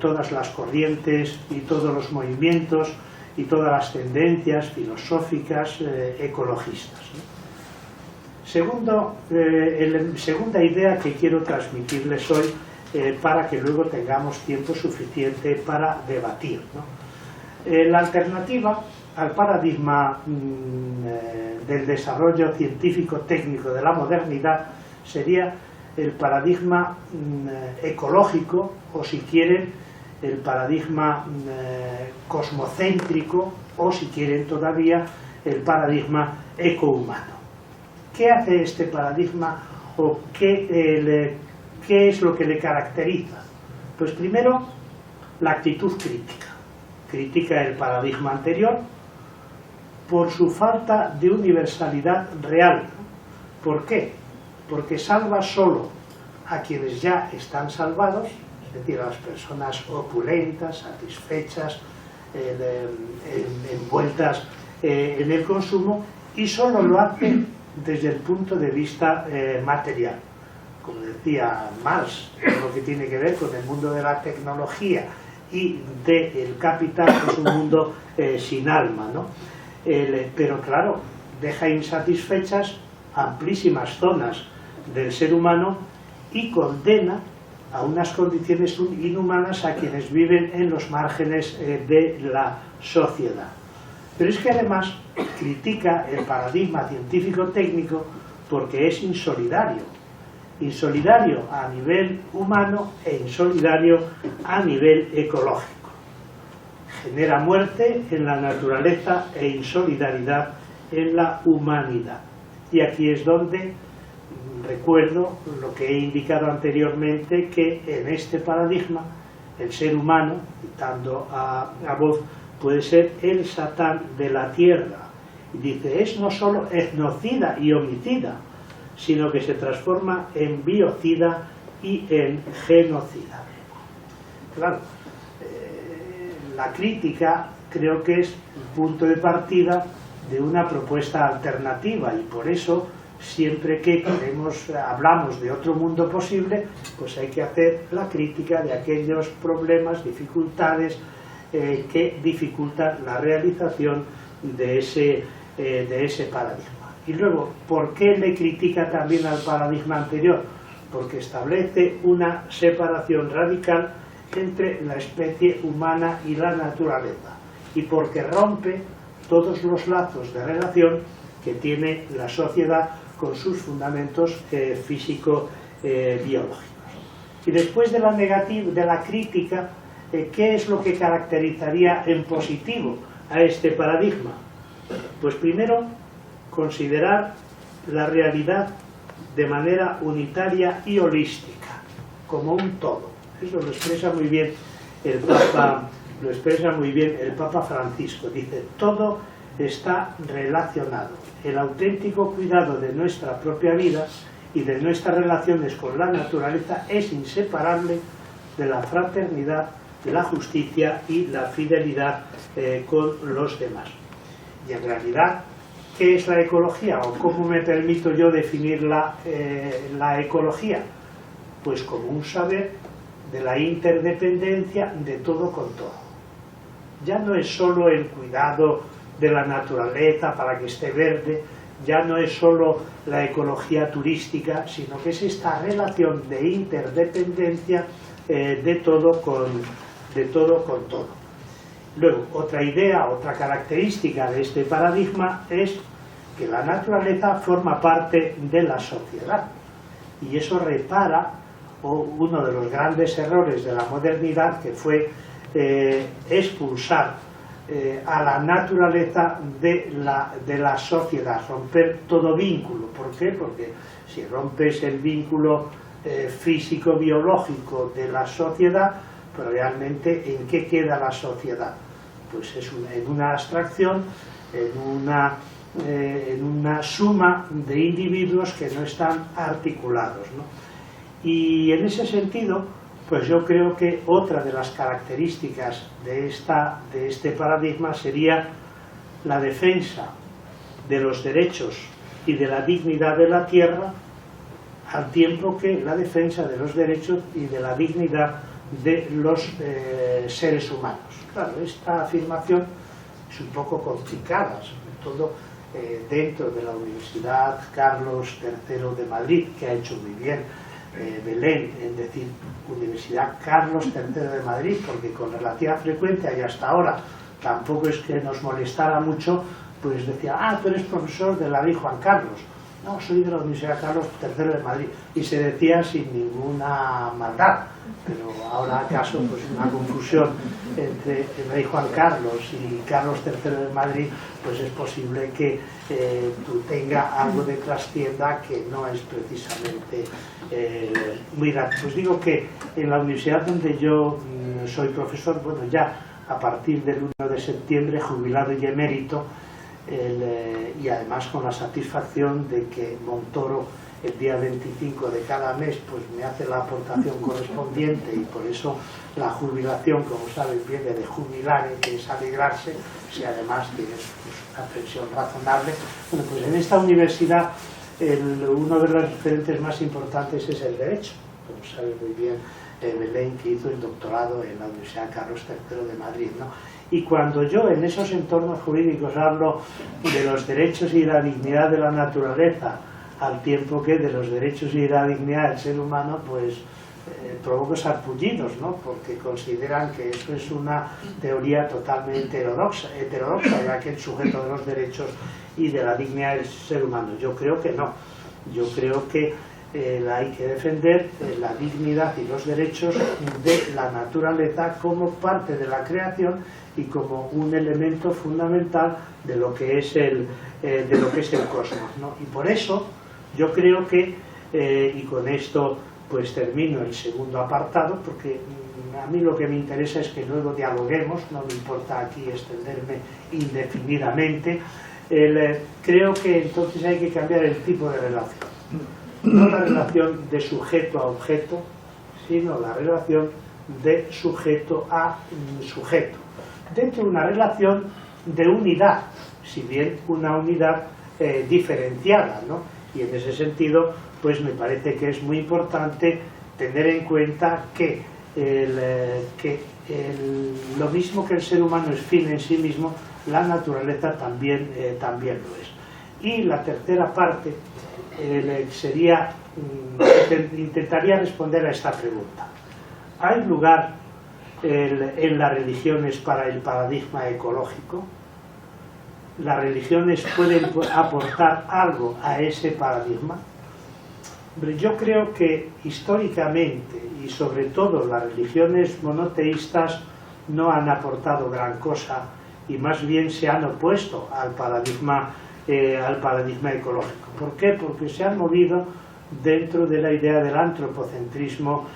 todas las corrientes y todos los movimientos y todas las tendencias filosóficas ecologistas, ¿no? Segunda idea que quiero transmitirles hoy, para que luego tengamos tiempo suficiente para debatir, ¿no? La alternativa al paradigma del desarrollo científico-técnico de la modernidad sería el paradigma ecológico, o si quieren, el paradigma cosmocéntrico, o si quieren todavía, el paradigma ecohumano. ¿Qué hace este paradigma o qué es lo que le caracteriza? Pues primero, la actitud crítica. Critica el paradigma anterior por su falta de universalidad real. ¿Por qué? Porque salva solo a quienes ya están salvados, es decir, a las personas opulentas, satisfechas, envueltas en el consumo, y solo lo hace desde el punto de vista material. Como decía Marx, lo que tiene que ver con el mundo de la tecnología y del capital es un mundo sin alma, ¿no? Pero claro, deja insatisfechas amplísimas zonas del ser humano y condena a unas condiciones inhumanas a quienes viven en los márgenes de la sociedad. Pero es que además critica el paradigma científico-técnico porque es insolidario. Insolidario a nivel humano e insolidario a nivel ecológico. Genera muerte en la naturaleza e insolidaridad en la humanidad. Y aquí es donde recuerdo lo que he indicado anteriormente, que en este paradigma el ser humano, citando a Voz, puede ser el Satán de la tierra. Y dice, es no solo etnocida y homicida, sino que se transforma en biocida y en genocida. Claro, la crítica creo que es el punto de partida de una propuesta alternativa, y por eso siempre que hablamos de otro mundo posible, pues hay que hacer la crítica de aquellos problemas, dificultades que dificultan la realización de ese paradigma. Y luego, ¿por qué le critica también al paradigma anterior? Porque establece una separación radical entre la especie humana y la naturaleza, y porque rompe todos los lazos de relación que tiene la sociedad con sus fundamentos físico-biológicos. Y después de la crítica, ¿qué es lo que caracterizaría en positivo a este paradigma? Pues primero, considerar la realidad de manera unitaria y holística, como un todo. Eso lo expresa muy bien el Papa Francisco. Dice, todo está relacionado. El auténtico cuidado de nuestra propia vida y de nuestras relaciones con la naturaleza es inseparable de la fraternidad, de la justicia y la fidelidad con los demás. Y en realidad, ¿qué es la ecología? ¿O cómo me permito yo definir la ecología? Pues como un saber de la interdependencia de todo con todo. Ya no es solo el cuidado de la naturaleza para que esté verde, ya no es solo la ecología turística, sino que es esta relación de interdependencia de todo con todo. Luego, otra idea, otra característica de este paradigma es que la naturaleza forma parte de la sociedad, y eso repara uno de los grandes errores de la modernidad, que fue expulsar a la naturaleza de la sociedad, romper todo vínculo. ¿Por qué? Porque si rompes el vínculo físico-biológico de la sociedad, pues realmente ¿en qué queda la sociedad? Pues es en una abstracción, en una suma de individuos que no están articulados, ¿no? Y en ese sentido, pues yo creo que otra de las características de este paradigma sería la defensa de los derechos y de la dignidad de la tierra, al tiempo que la defensa de los derechos y de la dignidad de los seres humanos. Claro, esta afirmación es un poco complicada, sobre todo dentro de la Universidad Carlos III de Madrid, que ha hecho muy bien Belén en decir Universidad Carlos III de Madrid, porque con relativa frecuencia y hasta ahora tampoco es que nos molestara mucho, pues decía, tú eres profesor de la Rey Juan Carlos. No, soy de la Universidad Carlos III de Madrid, y se decía sin ninguna maldad, pero ahora acaso pues una confusión entre el Rey Juan Carlos y Carlos III de Madrid, pues es posible que tenga algo de trastienda que no es precisamente muy grande. Pues digo que en la universidad donde yo soy profesor, bueno, ya a partir del 1 de septiembre, jubilado y emérito, y además con la satisfacción de que Montoro el día 25 de cada mes pues me hace la aportación correspondiente, y por eso la jubilación, como saben, viene de jubilare, que es alegrarse, si además tienes pues una pensión razonable. Bueno, pues en esta universidad uno de los referentes más importantes es el derecho, como sabe muy bien Belén, que hizo el doctorado en la Universidad Carlos III de Madrid, ¿no? Y cuando yo en esos entornos jurídicos hablo de los derechos y la dignidad de la naturaleza, al tiempo que de los derechos y la dignidad del ser humano, pues provoca sarpullidos, ¿no? Porque consideran que eso es una teoría totalmente heterodoxa, ya que el sujeto de los derechos y de la dignidad del ser humano. Yo creo que no. Yo creo que hay que defender la dignidad y los derechos de la naturaleza como parte de la creación y como un elemento fundamental de lo que es el cosmos, ¿no? Y por eso yo creo que, y con esto pues termino el segundo apartado, porque a mí lo que me interesa es que luego dialoguemos, no me importa aquí extenderme indefinidamente. Creo que entonces hay que cambiar el tipo de relación, no la relación de sujeto a objeto, sino la relación de sujeto a sujeto, dentro de una relación de unidad, si bien una unidad diferenciada, ¿no? Y en ese sentido pues me parece que es muy importante tener en cuenta que, lo mismo que el ser humano es fin en sí mismo, la naturaleza también lo es. Y la tercera parte sería, intentaría responder a esta pregunta. ¿Hay lugar en las religiones para el paradigma ecológico? ¿Las religiones pueden aportar algo a ese paradigma? Yo creo que históricamente, y sobre todo las religiones monoteístas, no han aportado gran cosa y más bien se han opuesto al paradigma ecológico. ¿Por qué? Porque se han movido dentro de la idea del antropocentrismo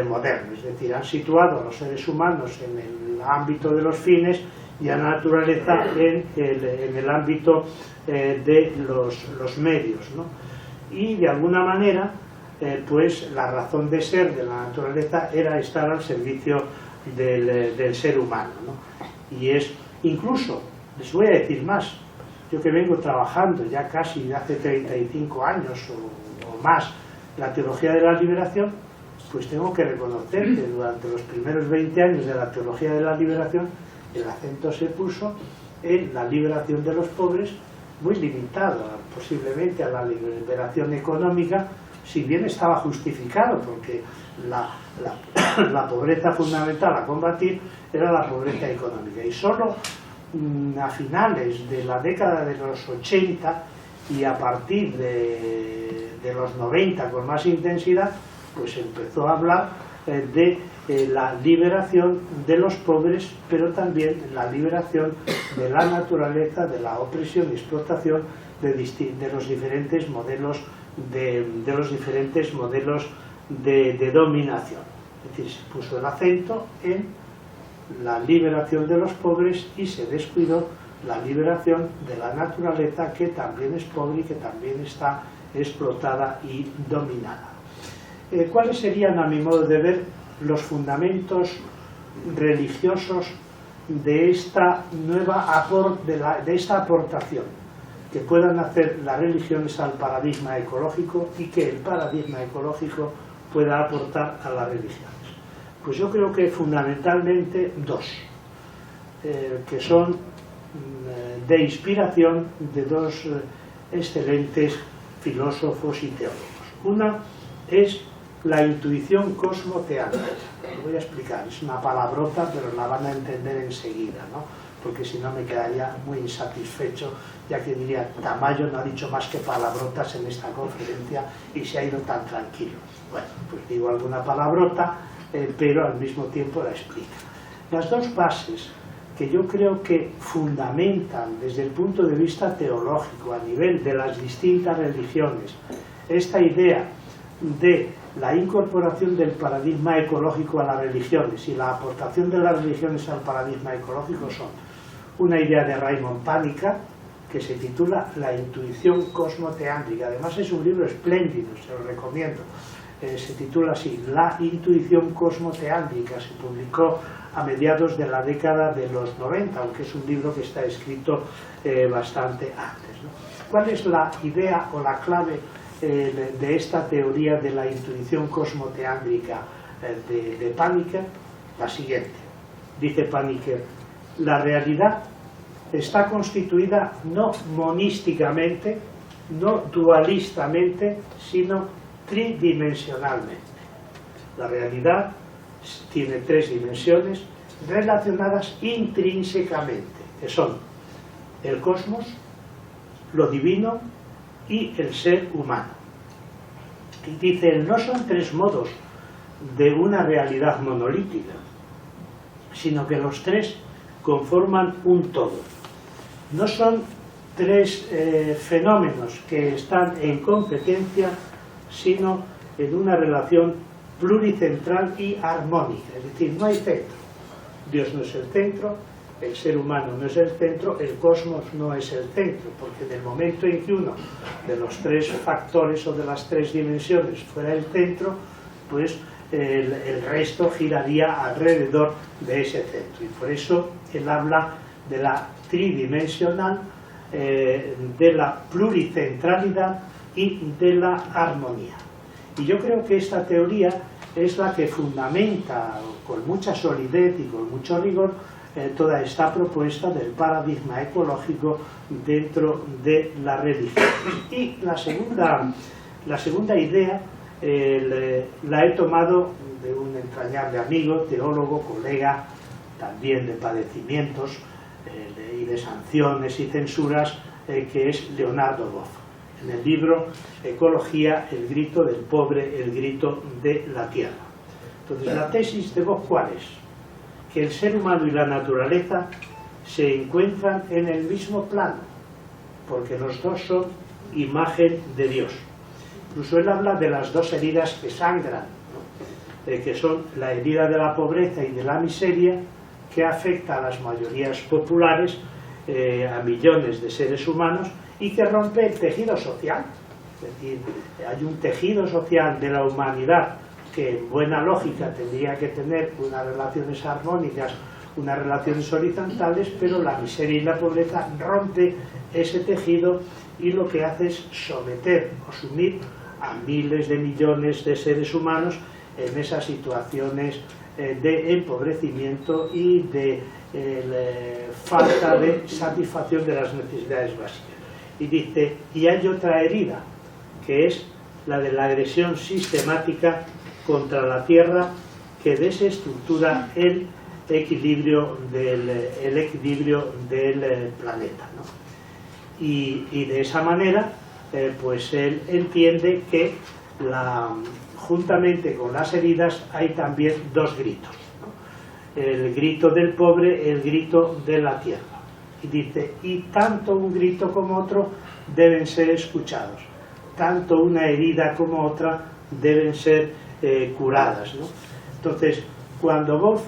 moderno, es decir, han situado a los seres humanos en el ámbito de los fines y a la naturaleza en el ámbito de los medios, ¿no? Y de alguna manera pues la razón de ser de la naturaleza era estar al servicio del ser humano, ¿no? Y es incluso, les voy a decir más, yo que vengo trabajando ya casi hace 35 años o más la teología de la liberación, pues tengo que reconocer que durante los primeros 20 años de la teología de la liberación el acento se puso en la liberación de los pobres, muy limitado posiblemente a la liberación económica, si bien estaba justificado, porque la pobreza fundamental a combatir era la pobreza económica. Y solo a finales de la década de los 80 y a partir de los 90 con más intensidad, pues empezó a hablar de la liberación de los pobres, pero también la liberación de la naturaleza, de la opresión y explotación de los diferentes modelos de dominación. Es decir, se puso el acento en la liberación de los pobres y se descuidó la liberación de la naturaleza, que también es pobre y que también está explotada y dominada. ¿Cuáles serían, a mi modo de ver, los fundamentos religiosos de esta de esta aportación que puedan hacer las religiones al paradigma ecológico y que el paradigma ecológico pueda aportar a las religiones? Pues yo creo que fundamentalmente dos, que son de inspiración de dos excelentes filósofos y teólogos. Una es la intuición cosmoteántrica. Lo voy a explicar, es una palabrota, pero la van a entender enseguida, ¿no? Porque si no me quedaría muy insatisfecho, ya que diría, Tamayo no ha dicho más que palabrotas en esta conferencia y se ha ido tan tranquilo. Bueno, pues digo alguna palabrota, pero al mismo tiempo la explica. Las dos bases que yo creo que fundamentan desde el punto de vista teológico a nivel de las distintas religiones esta idea de la incorporación del paradigma ecológico a las religiones y la aportación de las religiones al paradigma ecológico son una idea de Raymond Panica que se titula La intuición cosmoteántrica. Además es un libro espléndido, se lo recomiendo. Se titula así, La intuición cosmoteántrica. Se publicó a mediados de la década de los 90, aunque es un libro que está escrito bastante antes, ¿no? ¿Cuál es la idea o la clave de esta teoría de la intuición cosmoteántrica de Paniker? La siguiente. Dice Paniker: la realidad está constituida no monísticamente, no dualistamente, sino tridimensionalmente. La realidad tiene tres dimensiones relacionadas intrínsecamente, que son el cosmos, lo divino y el ser humano. Y dice, no son tres modos de una realidad monolítica, sino que los tres conforman un todo. No son tres fenómenos que están en competencia, sino en una relación pluricentral y armónica. Es decir, no hay centro. Dios no es el centro, el ser humano no es el centro, el cosmos no es el centro, porque en el momento en que uno de los tres factores o de las tres dimensiones fuera el centro, pues el resto giraría alrededor de ese centro. Y por eso él habla de la tridimensional, de la pluricentralidad y de la armonía. Y yo creo que esta teoría es la que fundamenta con mucha solidez y con mucho rigor toda esta propuesta del paradigma ecológico dentro de la religión. Y la segunda idea la he tomado de un entrañable amigo, teólogo, colega, también de padecimientos y de sanciones y censuras, que es Leonardo Boff, en el libro Ecología, el grito del pobre, el grito de la tierra. Entonces, la tesis de Boff, ¿cuál es? Que el ser humano y la naturaleza se encuentran en el mismo plano, porque los dos son imagen de Dios. Incluso él habla de las dos heridas que sangran, ¿no? Que son la herida de la pobreza y de la miseria, que afecta a las mayorías populares, a millones de seres humanos, y que rompe el tejido social. Es decir, hay un tejido social de la humanidad que en buena lógica tendría que tener unas relaciones armónicas, unas relaciones horizontales, pero la miseria y la pobreza rompe ese tejido y lo que hace es someter o sumir a miles de millones de seres humanos en esas situaciones de empobrecimiento y de falta de satisfacción de las necesidades básicas. Y dice, y hay otra herida, que es la de la agresión sistemática contra la Tierra, que desestructura el equilibrio del planeta, ¿no? Y de esa manera, pues él entiende que juntamente con las heridas hay también dos gritos, ¿no? El grito del pobre, el grito de la tierra. Y dice, y tanto un grito como otro deben ser escuchados, tanto una herida como otra deben ser curadas, ¿no? Entonces, cuando Boff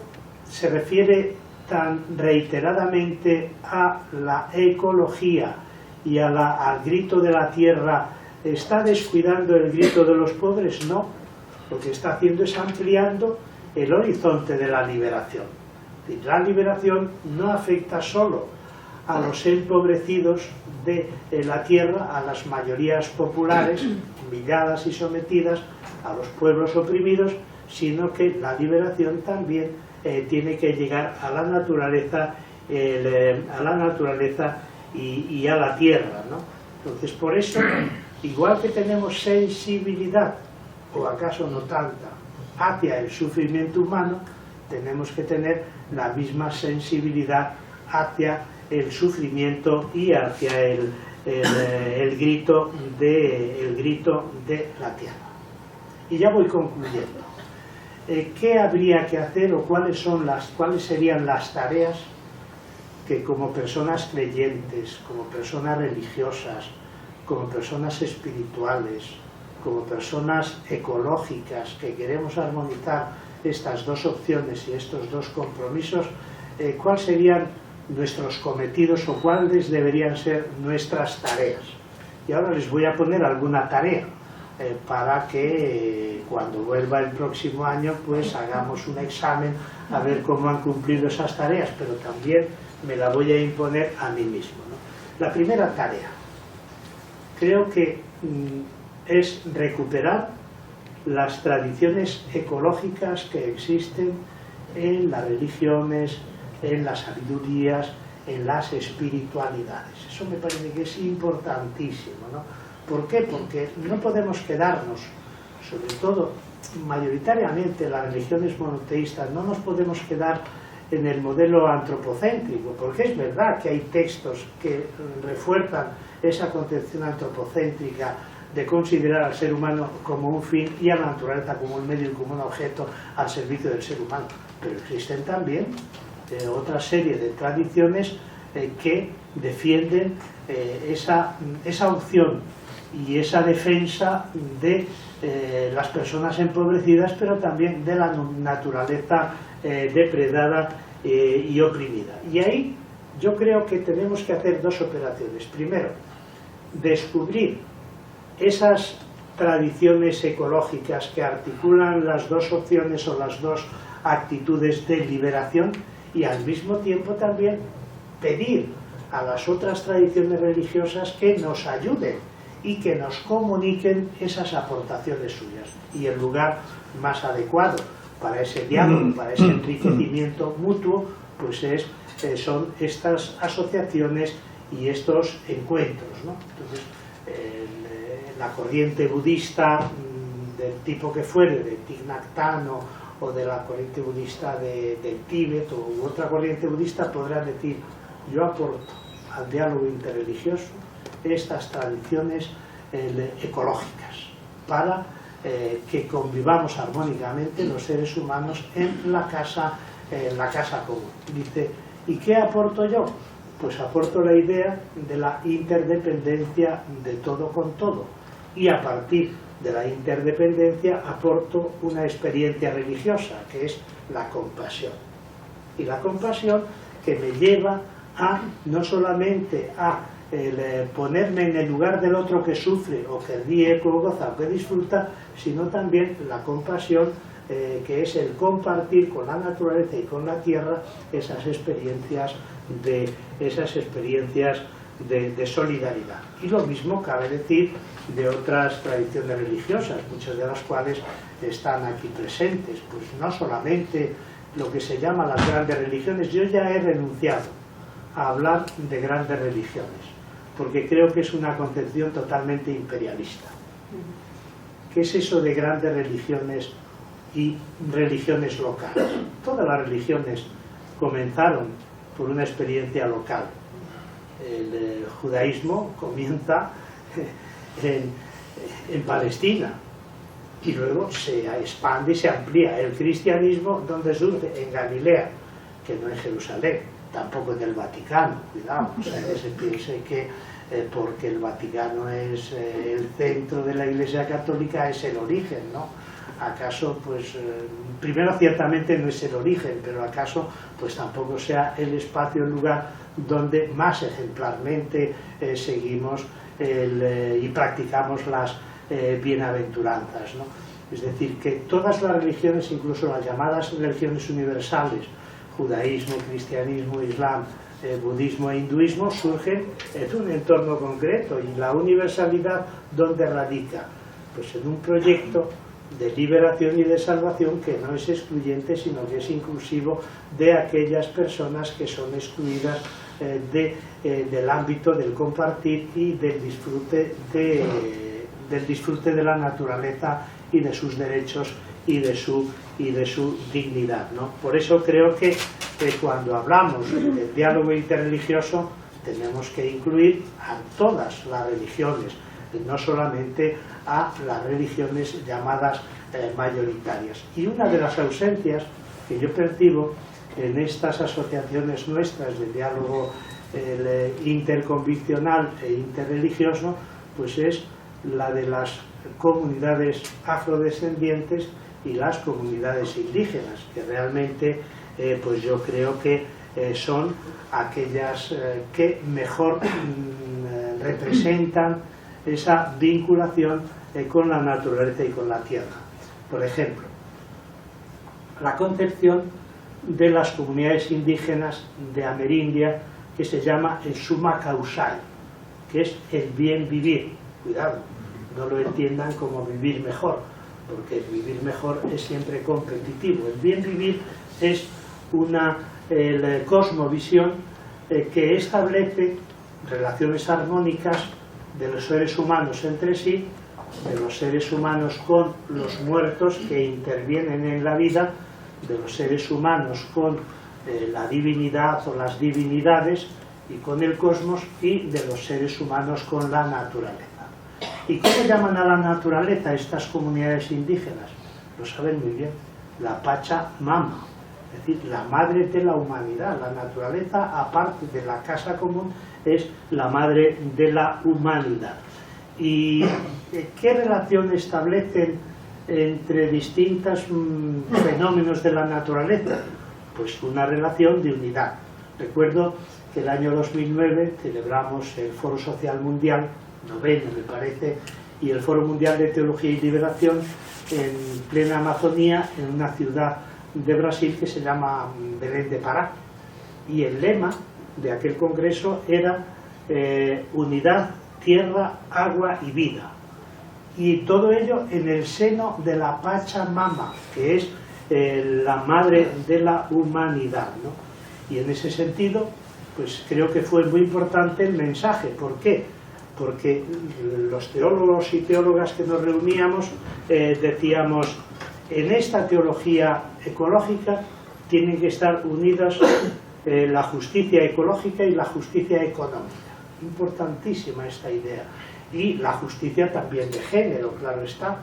se refiere tan reiteradamente a la ecología y al grito de la tierra, ¿está descuidando el grito de los pobres? No, lo que está haciendo es ampliando el horizonte de la liberación. Y la liberación no afecta solo a los empobrecidos de la tierra, a las mayorías populares, humilladas y sometidas, a los pueblos oprimidos, sino que la liberación también tiene que llegar a la naturaleza, y a la tierra, ¿no? Entonces, por eso, igual que tenemos sensibilidad, o acaso no tanta, hacia el sufrimiento humano, tenemos que tener la misma sensibilidad hacia el sufrimiento y hacia el grito de la tierra. Y ya voy concluyendo. ¿Qué habría que hacer o cuáles serían las tareas que como personas creyentes, como personas religiosas, como personas espirituales, como personas ecológicas que queremos armonizar estas dos opciones y estos dos compromisos, cuáles serían nuestros cometidos o cuáles deberían ser nuestras tareas? Y ahora les voy a poner alguna tarea para que cuando vuelva el próximo año pues hagamos un examen a ver cómo han cumplido esas tareas, pero también me la voy a imponer a mí mismo, ¿no? La primera tarea creo que es recuperar las tradiciones ecológicas que existen en las religiones, en las sabidurías, en las espiritualidades. Eso me parece que es importantísimo, ¿no? ¿Por qué? Porque no podemos quedarnos sobre todo, mayoritariamente las religiones monoteístas, no nos podemos quedar en el modelo antropocéntrico, porque es verdad que hay textos que refuerzan esa concepción antropocéntrica de considerar al ser humano como un fin y a la naturaleza como un medio y como un objeto al servicio del ser humano. Pero existen también otra serie de tradiciones que defienden esa opción y esa defensa de las personas empobrecidas, pero también de la naturaleza depredada y oprimida. Y ahí yo creo que tenemos que hacer dos operaciones. Primero, descubrir esas tradiciones ecológicas que articulan las dos opciones o las dos actitudes de liberación, y al mismo tiempo también pedir a las otras tradiciones religiosas que nos ayuden y que nos comuniquen esas aportaciones suyas. Y el lugar más adecuado para ese diálogo, para ese enriquecimiento mutuo, pues son estas asociaciones y estos encuentros, ¿no? Entonces, la corriente budista del tipo que fuere, de Thich Nhat Hanh o de la corriente budista del Tíbet u otra corriente budista, podrá decir: yo aporto al diálogo interreligioso estas tradiciones ecológicas para que convivamos armónicamente los seres humanos en la casa común. Dice, ¿y qué aporto yo? Pues aporto la idea de la interdependencia de todo con todo, y a partir de la interdependencia aporto una experiencia religiosa, que es la compasión. Y la compasión que me lleva a no solamente a ponerme en el lugar del otro que sufre o que ríe, o goza o que disfruta, sino también la compasión que es el compartir con la naturaleza y con la tierra esas experiencias de solidaridad. Y lo mismo cabe decir de otras tradiciones religiosas, muchas de las cuales están aquí presentes. Pues no solamente lo que se llama las grandes religiones. Yo ya he renunciado a hablar de grandes religiones, porque creo que es una concepción totalmente imperialista. ¿Qué es eso de grandes religiones y religiones locales? Todas las religiones comenzaron por una experiencia local. El judaísmo comienza en Palestina y luego se expande y se amplía. El cristianismo, ¿dónde surge? En Galilea, que no en Jerusalén, tampoco en el Vaticano, cuidado, o sea, que se piense que porque el Vaticano es el centro de la Iglesia Católica es el origen, ¿no? ¿Acaso, pues, primero ciertamente no es el origen, pero acaso pues tampoco sea el espacio, el lugar donde más ejemplarmente seguimos y practicamos las bienaventuranzas, ¿no? Es decir, que todas las religiones, incluso las llamadas religiones universales, judaísmo, cristianismo, islam, budismo e hinduismo, surgen en un entorno concreto, y la universalidad, ¿dónde radica? Pues en un proyecto de liberación y de salvación que no es excluyente, sino que es inclusivo de aquellas personas que son excluidas del ámbito del compartir y del disfrute de la naturaleza y de sus derechos y de su dignidad, ¿no? Por eso creo que cuando hablamos del diálogo interreligioso tenemos que incluir a todas las religiones, no solamente a las religiones llamadas mayoritarias. Y una de las ausencias que yo percibo en estas asociaciones nuestras de diálogo interconviccional e interreligioso, pues es la de las comunidades afrodescendientes y las comunidades indígenas, que realmente pues yo creo que son aquellas que mejor representan esa vinculación con la naturaleza y con la tierra. Por ejemplo, la concepción de las comunidades indígenas de Amerindia, que se llama el summa causal, que es el bien vivir. Cuidado, no lo entiendan como vivir mejor, porque vivir mejor es siempre competitivo. El bien vivir es una cosmovisión que establece relaciones armónicas de los seres humanos entre sí de los seres humanos con los muertos que intervienen en la vida, de los seres humanos con la divinidad o las divinidades y con el cosmos, y de los seres humanos con la naturaleza. ¿Y cómo llaman a la naturaleza estas comunidades indígenas? Lo saben muy bien, la Pachamama, es decir, la madre de la humanidad. La naturaleza, aparte de la casa común, es la madre de la humanidad. ¿Y qué relación establecen entre distintos fenómenos de la naturaleza? Pues una relación de unidad. Recuerdo que el año 2009 celebramos el Foro Social Mundial, noveno me parece, y el Foro Mundial de Teología y Liberación en plena Amazonía, en una ciudad de Brasil que se llama Belén de Pará. Y el lema de aquel congreso era unidad, tierra, agua y vida. Y todo ello en el seno de la Pachamama, que es la madre de la humanidad, ¿no? Y en ese sentido, pues creo que fue muy importante el mensaje. ¿Por qué? Porque los teólogos y teólogas que nos reuníamos decíamos, en esta teología ecológica tienen que estar unidas la justicia ecológica y la justicia económica. Importantísima esta idea. Y la justicia también de género, claro está.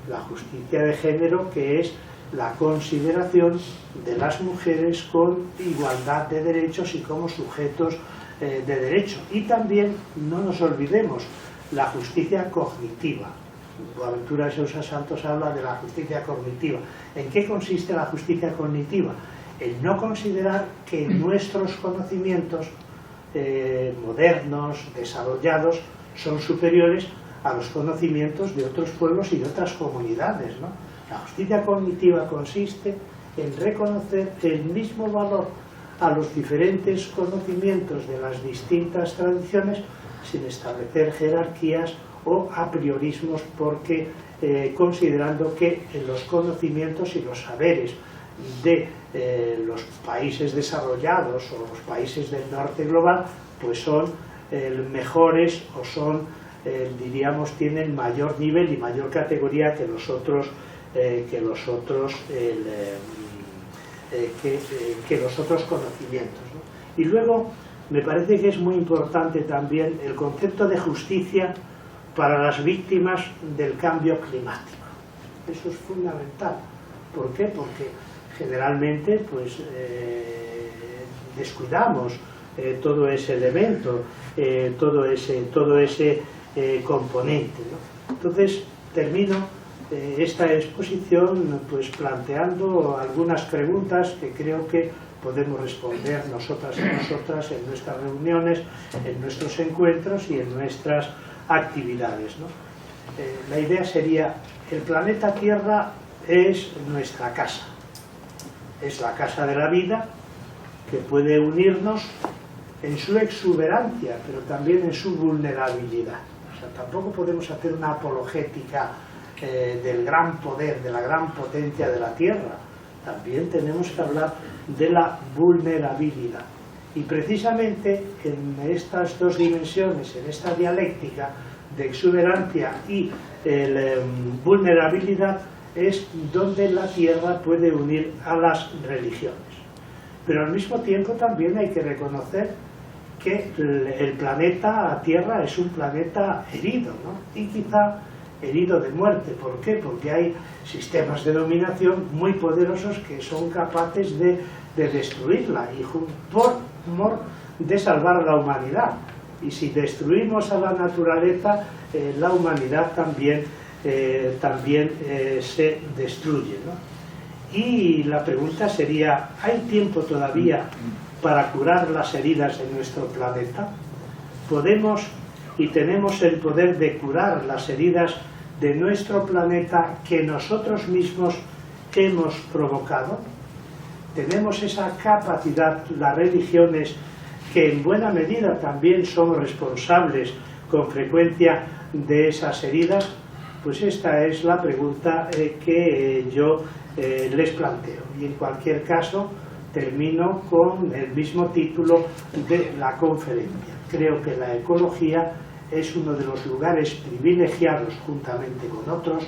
La justicia de género, que es la consideración de las mujeres con igualdad de derechos y como sujetos de derecho. Y también, no nos olvidemos, la justicia cognitiva. Boaventura de Sousa Santos habla de la justicia cognitiva. ¿En qué consiste la justicia cognitiva? En no considerar que nuestros conocimientos modernos, desarrollados, son superiores a los conocimientos de otros pueblos y de otras comunidades, ¿no? La justicia cognitiva consiste en reconocer el mismo valor a los diferentes conocimientos de las distintas tradiciones sin establecer jerarquías o apriorismos, porque considerando que los conocimientos y los saberes de los países desarrollados o los países del norte global pues son mejores o son, diríamos, tienen mayor nivel y mayor categoría que los otros conocimientos, ¿no? Y luego me parece que es muy importante también el concepto de justicia para las víctimas del cambio climático. Eso es fundamental. ¿Por qué? Porque generalmente pues descuidamos todo ese elemento, todo ese componente, ¿no? Entonces termino esta exposición pues planteando algunas preguntas que creo que podemos responder nosotras y nosotras en nuestras reuniones, en nuestros encuentros y en nuestras actividades, ¿no? La idea sería, el planeta Tierra es nuestra casa, es la casa de la vida que puede unirnos en su exuberancia, pero también en su vulnerabilidad. O sea, tampoco podemos hacer una apologética del gran poder, de la gran potencia de la Tierra. También tenemos que hablar de la vulnerabilidad. Y precisamente en estas dos dimensiones, en esta dialéctica de exuberancia y vulnerabilidad, es donde la Tierra puede unir a las religiones. Pero al mismo tiempo también hay que reconocer que el planeta Tierra es un planeta herido, ¿no? Y quizá herido de muerte. ¿Por qué? Porque hay sistemas de dominación muy poderosos que son capaces de destruirla y por amor de salvar a la humanidad. Y si destruimos a la naturaleza, la humanidad también se destruye, ¿no? Y la pregunta sería, ¿hay tiempo todavía para curar las heridas de nuestro planeta? ¿Podemos y tenemos el poder de curar las heridas de nuestro planeta que nosotros mismos hemos provocado? ¿Tenemos esa capacidad las religiones, que en buena medida también son responsables con frecuencia de esas heridas? Pues esta es la pregunta que yo les planteo. Y en cualquier caso termino con el mismo título de la conferencia. Creo que la ecología es uno de los lugares privilegiados juntamente con otros,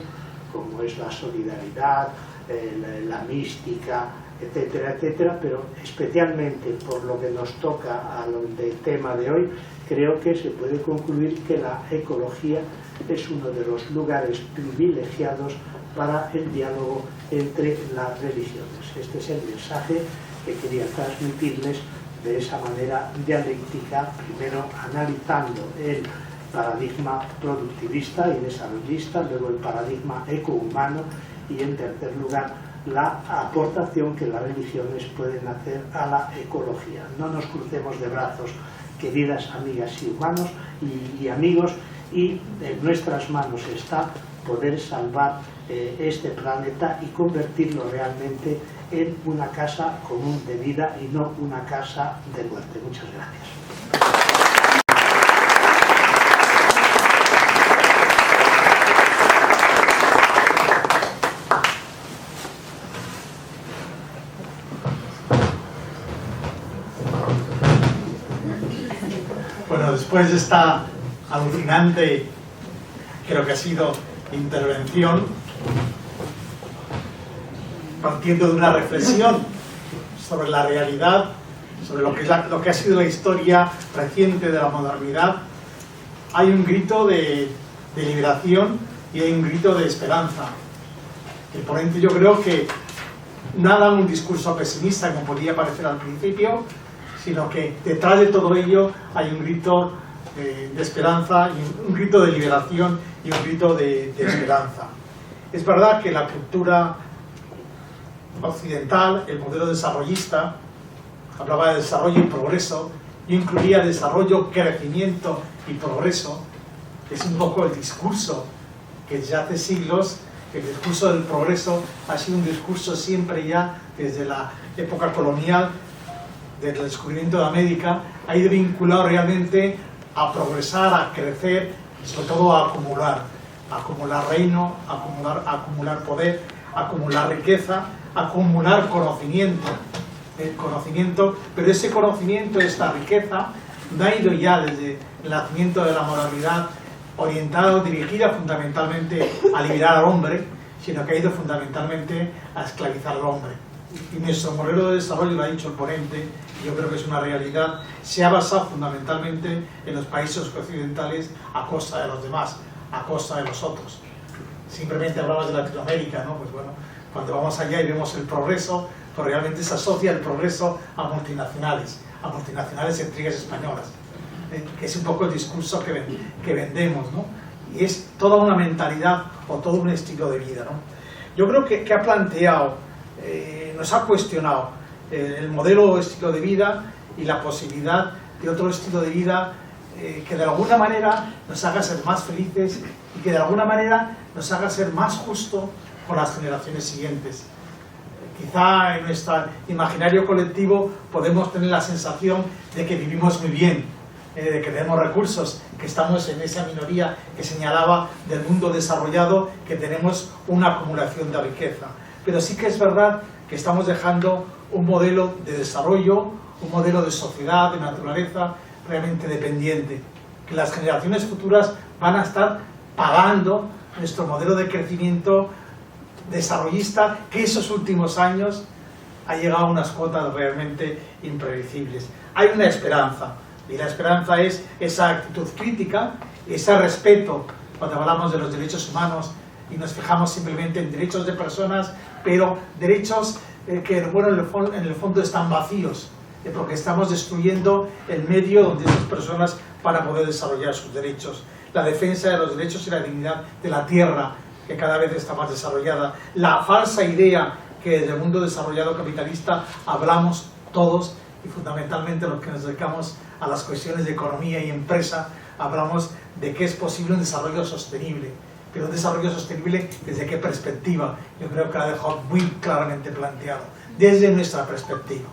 como es la solidaridad, la mística, etcétera, etcétera, pero especialmente por lo que nos toca del tema de hoy, creo que se puede concluir que la ecología es uno de los lugares privilegiados para el diálogo entre las religiones. Este es el mensaje que quería transmitirles de esa manera dialéctica, primero analizando el paradigma productivista y desarrollista, luego el paradigma ecohumano y, en tercer lugar, la aportación que las religiones pueden hacer a la ecología. No nos crucemos de brazos, queridas amigas y humanos y amigos, y en nuestras manos está poder salvar este planeta y convertirlo realmente en una casa común de vida y no una casa de muerte. Muchas gracias. Bueno, después de esta alucinante, creo que ha sido, intervención, partiendo de una reflexión sobre la realidad, sobre lo que ha sido la historia reciente de la modernidad, hay un grito de liberación y hay un grito de esperanza. El ponente, yo creo que nada un discurso pesimista como podía parecer al principio, sino que detrás de todo ello hay un grito de esperanza, y un grito de liberación y un grito de esperanza. Es verdad que la cultura occidental, el modelo desarrollista, hablaba de desarrollo y progreso, y incluía desarrollo, crecimiento y progreso. Es un poco el discurso que desde hace siglos, el discurso del progreso ha sido un discurso siempre ya desde la época colonial, desde el descubrimiento de América, ha ido vinculado realmente a progresar, a crecer y sobre todo a acumular reino, a acumular poder, a acumular riqueza, a acumular conocimiento, pero ese conocimiento, esta riqueza, no ha ido ya desde el nacimiento de la modernidad orientada, dirigida fundamentalmente a liberar al hombre, sino que ha ido fundamentalmente a esclavizar al hombre. Y nuestro modelo de desarrollo, lo ha dicho el ponente, y yo creo que es una realidad, se ha basado fundamentalmente en los países occidentales a costa de los demás, a costa de los otros. Simplemente hablabas de Latinoamérica, ¿no? Pues bueno, cuando vamos allá y vemos el progreso, pues realmente se asocia el progreso a multinacionales intrigas españolas, que es un poco el discurso que vendemos, ¿no? Y es toda una mentalidad o todo un estilo de vida, ¿no? Yo creo que ha planteado, nos ha cuestionado el modelo o estilo de vida y la posibilidad de otro estilo de vida que de alguna manera nos haga ser más felices y que de alguna manera nos haga ser más justo con las generaciones siguientes. Quizá en nuestro imaginario colectivo podemos tener la sensación de que vivimos muy bien, de que tenemos recursos, que estamos en esa minoría que señalaba del mundo desarrollado, que tenemos una acumulación de riqueza. Pero sí que es verdad que estamos dejando un modelo de desarrollo, un modelo de sociedad, de naturaleza realmente dependiente, que las generaciones futuras van a estar pagando nuestro modelo de crecimiento desarrollista, que esos últimos años ha llegado a unas cuotas realmente imprevisibles. Hay una esperanza, y la esperanza es esa actitud crítica, ese respeto cuando hablamos de los derechos humanos y nos fijamos simplemente en derechos de personas, pero derechos que bueno, en el fondo están vacíos, porque estamos destruyendo el medio donde estas personas van a poder desarrollar sus derechos. La defensa de los derechos y la dignidad de la tierra, que cada vez está más desarrollada. La falsa idea que desde el mundo desarrollado capitalista hablamos todos, y fundamentalmente los que nos dedicamos a las cuestiones de economía y empresa, hablamos de que es posible un desarrollo sostenible. Pero un desarrollo sostenible, ¿desde qué perspectiva? Yo creo que lo ha dejado muy claramente planteado. Desde nuestra perspectiva.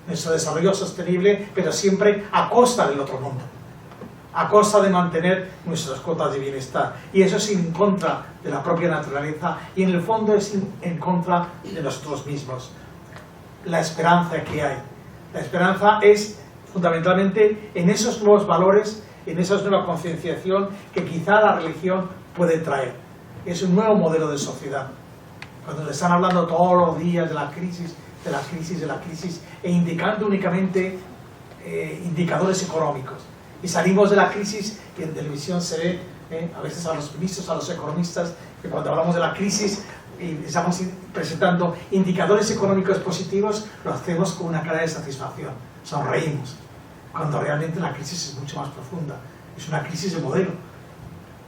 Nuestro desarrollo sostenible, pero siempre a costa del otro mundo. A costa de mantener nuestras cuotas de bienestar. Y eso es en contra de la propia naturaleza y en el fondo es en contra de nosotros mismos. La esperanza que hay. La esperanza es fundamentalmente en esos nuevos valores en esa nueva concienciación que quizá la religión puede traer. Es un nuevo modelo de sociedad. Cuando le están hablando todos los días de la crisis, de la crisis, de la crisis, e indicando únicamente indicadores económicos. Y salimos de la crisis y en televisión se ve a veces a los ministros, a los economistas, que cuando hablamos de la crisis y estamos presentando indicadores económicos positivos, lo hacemos con una cara de satisfacción, sonreímos, cuando realmente la crisis es mucho más profunda, es una crisis de modelo.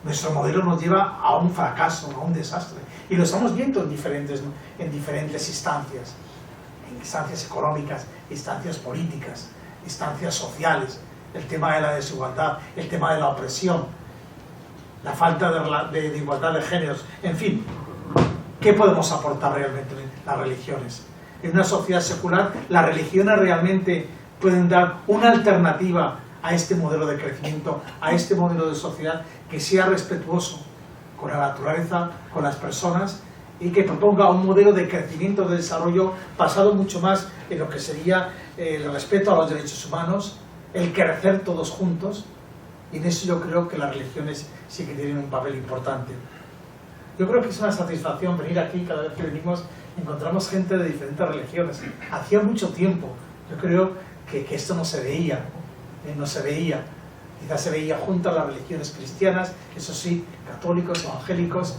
Nuestro modelo nos lleva a un fracaso, a un desastre, y lo estamos viendo en diferentes instancias, económicas, instancias políticas, instancias sociales, el tema de la desigualdad, el tema de la opresión, la falta de igualdad de géneros, en fin. ¿Qué podemos aportar realmente las religiones? En una sociedad secular, las religiones realmente pueden dar una alternativa a este modelo de crecimiento, a este modelo de sociedad que sea respetuoso con la naturaleza, con las personas, y que proponga un modelo de crecimiento, de desarrollo basado mucho más en lo que sería el respeto a los derechos humanos, el crecer todos juntos, y en eso yo creo que las religiones sí que tienen un papel importante. Yo creo que es una satisfacción venir aquí, cada vez que venimos encontramos gente de diferentes religiones. Hacía mucho tiempo, yo creo que esto no se veía, quizás se veía junto a las religiones cristianas, eso sí, católicos, evangélicos,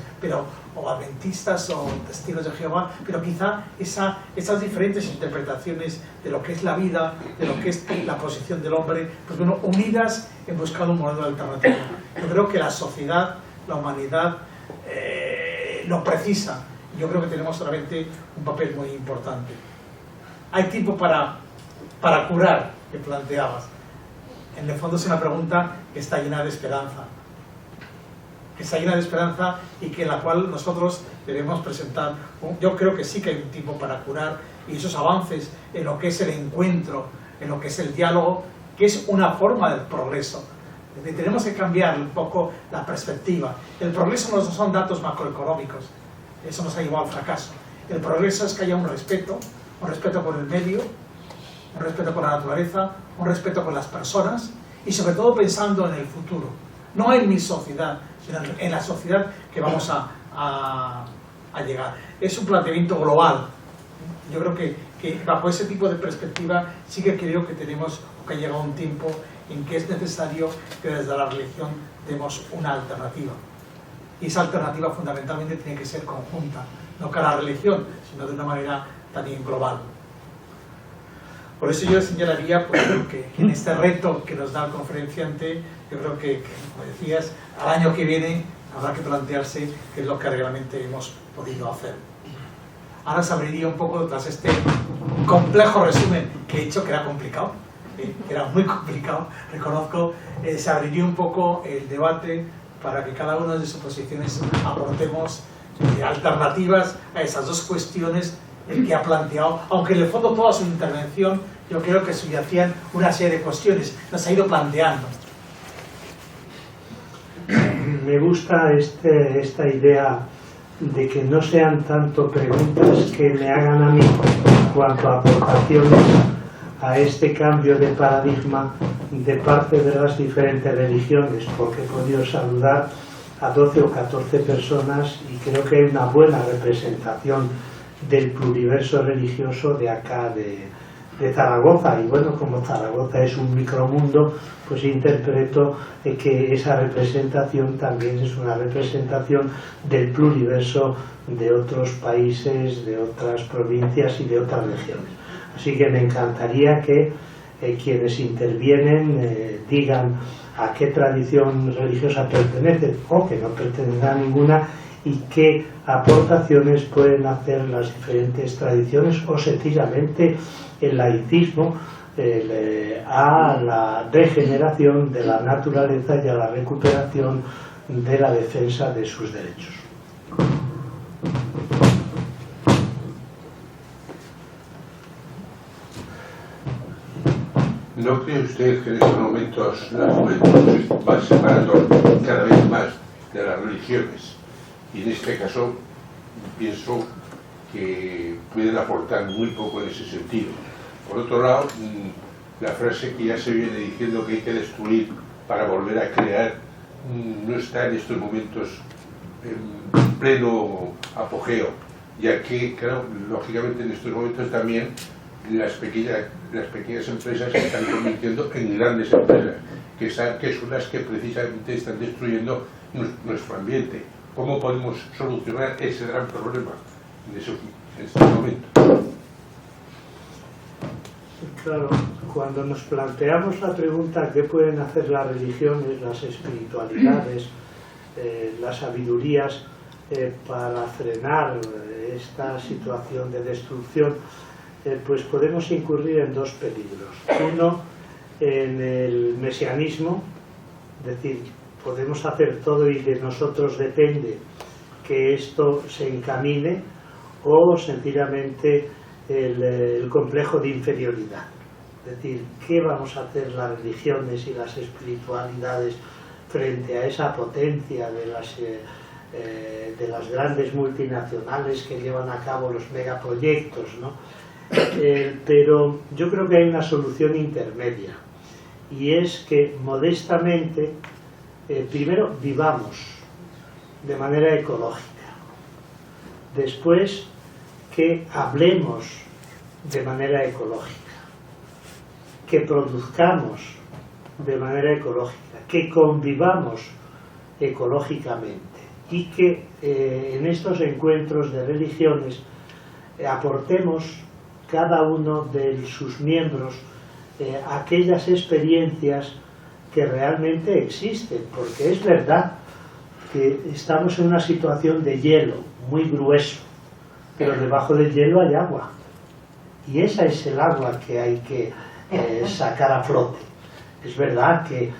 o adventistas o testigos de Jehová, pero quizá esas diferentes interpretaciones de lo que es la vida, de lo que es la posición del hombre, pues bueno, unidas en buscar un modelo alternativo. Yo creo que la sociedad, la humanidad, lo precisa. Yo creo que tenemos solamente un papel muy importante. Hay tiempo para curar, que planteabas. En el fondo es una pregunta que está llena de esperanza. Y que en la cual nosotros debemos presentar. Yo creo que sí que hay un tiempo para curar, y esos avances en lo que es el encuentro, en lo que es el diálogo, que es una forma del progreso. Tenemos que cambiar un poco la perspectiva. El progreso no son datos macroeconómicos, eso nos ha llevado al fracaso. El progreso es que haya un respeto por el medio, un respeto por la naturaleza, un respeto por las personas, y sobre todo pensando en el futuro, no en mi sociedad, sino en la sociedad que vamos a llegar. Es un planteamiento global. Yo creo que bajo ese tipo de perspectiva sí que creo que tenemos, o que ha llegado un tiempo en que es necesario que desde la religión demos una alternativa. Y esa alternativa fundamentalmente tiene que ser conjunta, no cada religión, sino de una manera también global. Por eso yo señalaría pues, que en este reto que nos da el conferenciante, yo creo que, como decías, al año que viene habrá que plantearse qué es lo que realmente hemos podido hacer. Ahora se abriría un poco tras este complejo resumen que he dicho que era complicado, que era muy complicado, reconozco, se abriría un poco el debate para que cada una de sus posiciones aportemos alternativas a esas dos cuestiones que ha planteado, aunque en el fondo toda su intervención yo creo que subyacían una serie de cuestiones, nos ha ido planteando. Me gusta esta idea de que no sean tanto preguntas que me hagan a mí cuanto a aportaciones a este cambio de paradigma de parte de las diferentes religiones, porque he podido saludar a 12 o 14 personas y creo que hay una buena representación del pluriverso religioso de acá, de Zaragoza. Y bueno, como Zaragoza es un micromundo, pues interpreto que esa representación también es una representación del pluriverso de otros países, de otras provincias y de otras regiones. Así que me encantaría que quienes intervienen digan a qué tradición religiosa pertenecen o que no pertenecen a ninguna, y qué aportaciones pueden hacer las diferentes tradiciones o sencillamente el laicismo a la regeneración de la naturaleza y a la recuperación de la defensa de sus derechos. ¿No cree usted que en estos momentos la juventud se va separando cada vez más de las religiones? Y en este caso pienso que pueden aportar muy poco en ese sentido. Por otro lado, la frase que ya se viene diciendo que hay que destruir para volver a crear no está en estos momentos en pleno apogeo, ya que, claro, lógicamente en estos momentos también las pequeñas empresas se están convirtiendo en grandes empresas, que son las que precisamente están destruyendo nuestro ambiente. ¿Cómo podemos solucionar ese gran problema en estos momentos? Claro, cuando nos planteamos la pregunta ¿qué pueden hacer las religiones, las espiritualidades, las sabidurías para frenar esta situación de destrucción? Pues podemos incurrir en dos peligros. Uno, en el mesianismo, es decir, podemos hacer todo y de nosotros depende que esto se encamine, o sencillamente el complejo de inferioridad. Es decir, ¿qué vamos a hacer las religiones y las espiritualidades frente a esa potencia de las grandes multinacionales que llevan a cabo los megaproyectos, ¿no? Pero yo creo que hay una solución intermedia, y es que modestamente primero vivamos de manera ecológica, después que hablemos de manera ecológica, que produzcamos de manera ecológica, que convivamos ecológicamente, y que en estos encuentros de religiones aportemos cada uno de sus miembros aquellas experiencias que realmente existen, porque es verdad que estamos en una situación de hielo muy grueso, pero debajo del hielo hay agua, y esa es el agua que hay que sacar a flote. Es verdad que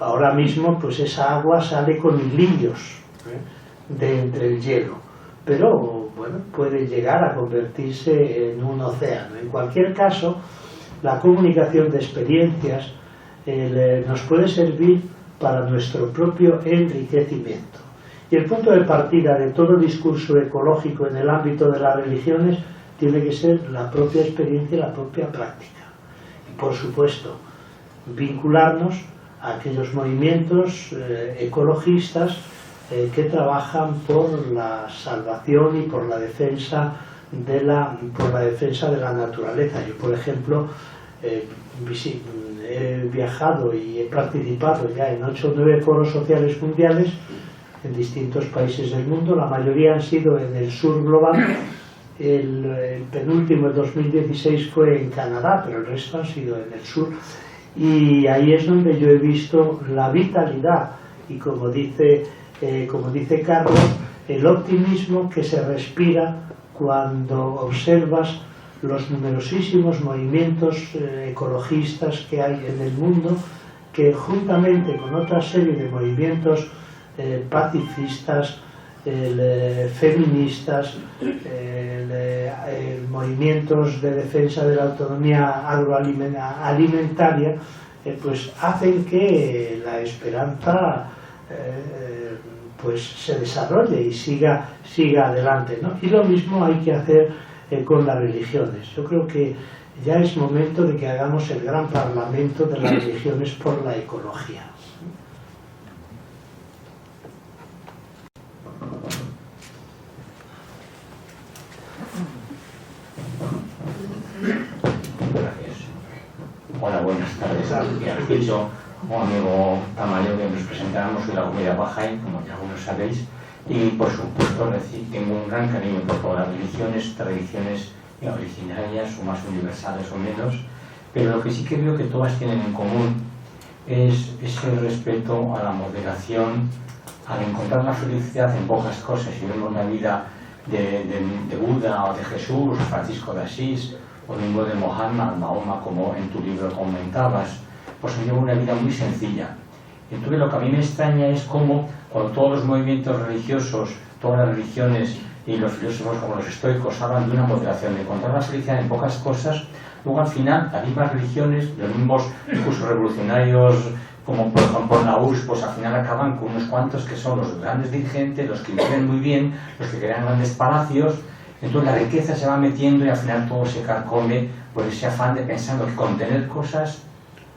ahora mismo pues esa agua sale con hilillos de entre el hielo, pero bueno, puede llegar a convertirse en un océano. En cualquier caso, la comunicación de experiencias nos puede servir para nuestro propio enriquecimiento. Y el punto de partida de todo discurso ecológico en el ámbito de las religiones tiene que ser la propia experiencia y la propia práctica. Y por supuesto, vincularnos a aquellos movimientos ecologistas que trabajan por la salvación y por la defensa de la naturaleza. Yo, por ejemplo, he viajado y he participado ya en 8 o 9 foros sociales mundiales en distintos países del mundo. La mayoría han sido en el sur global. El penúltimo, el 2016, fue en Canadá, pero el resto han sido en el sur. Y ahí es donde yo he visto la vitalidad y, como dice Carlos, el optimismo que se respira cuando observas los numerosísimos movimientos ecologistas que hay en el mundo, que juntamente con otra serie de movimientos pacifistas, feministas, movimientos de defensa de la autonomía agroalimentaria, pues hacen que la esperanza pues se desarrolle y siga adelante, ¿no? Y lo mismo hay que hacer con las religiones. Yo creo que ya es momento de que hagamos el gran parlamento de las religiones por la ecología. Gracias. Hola, buenas tardes. Arquicho, un amigo Tamayo, que nos presentamos en la comunidad Bahá'í, como ya algunos sabéis, y por supuesto tengo un gran cariño por todas las religiones, tradiciones originarias o más universales o menos, pero lo que sí que veo que todas tienen en común es ese respeto a la moderación, al encontrar la felicidad en pocas cosas. Si vemos la vida de Buda o de Jesús, Francisco de Asís, o mismo de Mahoma, como en tu libro comentabas, pues lleva una vida muy sencilla. Entonces lo que a mí me extraña es cómo, cuando todos los movimientos religiosos, todas las religiones y los filósofos como los estoicos hablan de una moderación, de encontrar la felicidad en pocas cosas, luego al final las mismas religiones, los mismos discursos revolucionarios, como por ejemplo la URSS, pues al final acaban con unos cuantos que son los grandes dirigentes, los que viven muy bien, los que crean grandes palacios. Entonces la riqueza se va metiendo y al final todo se carcome por ese afán de pensando que con tener cosas,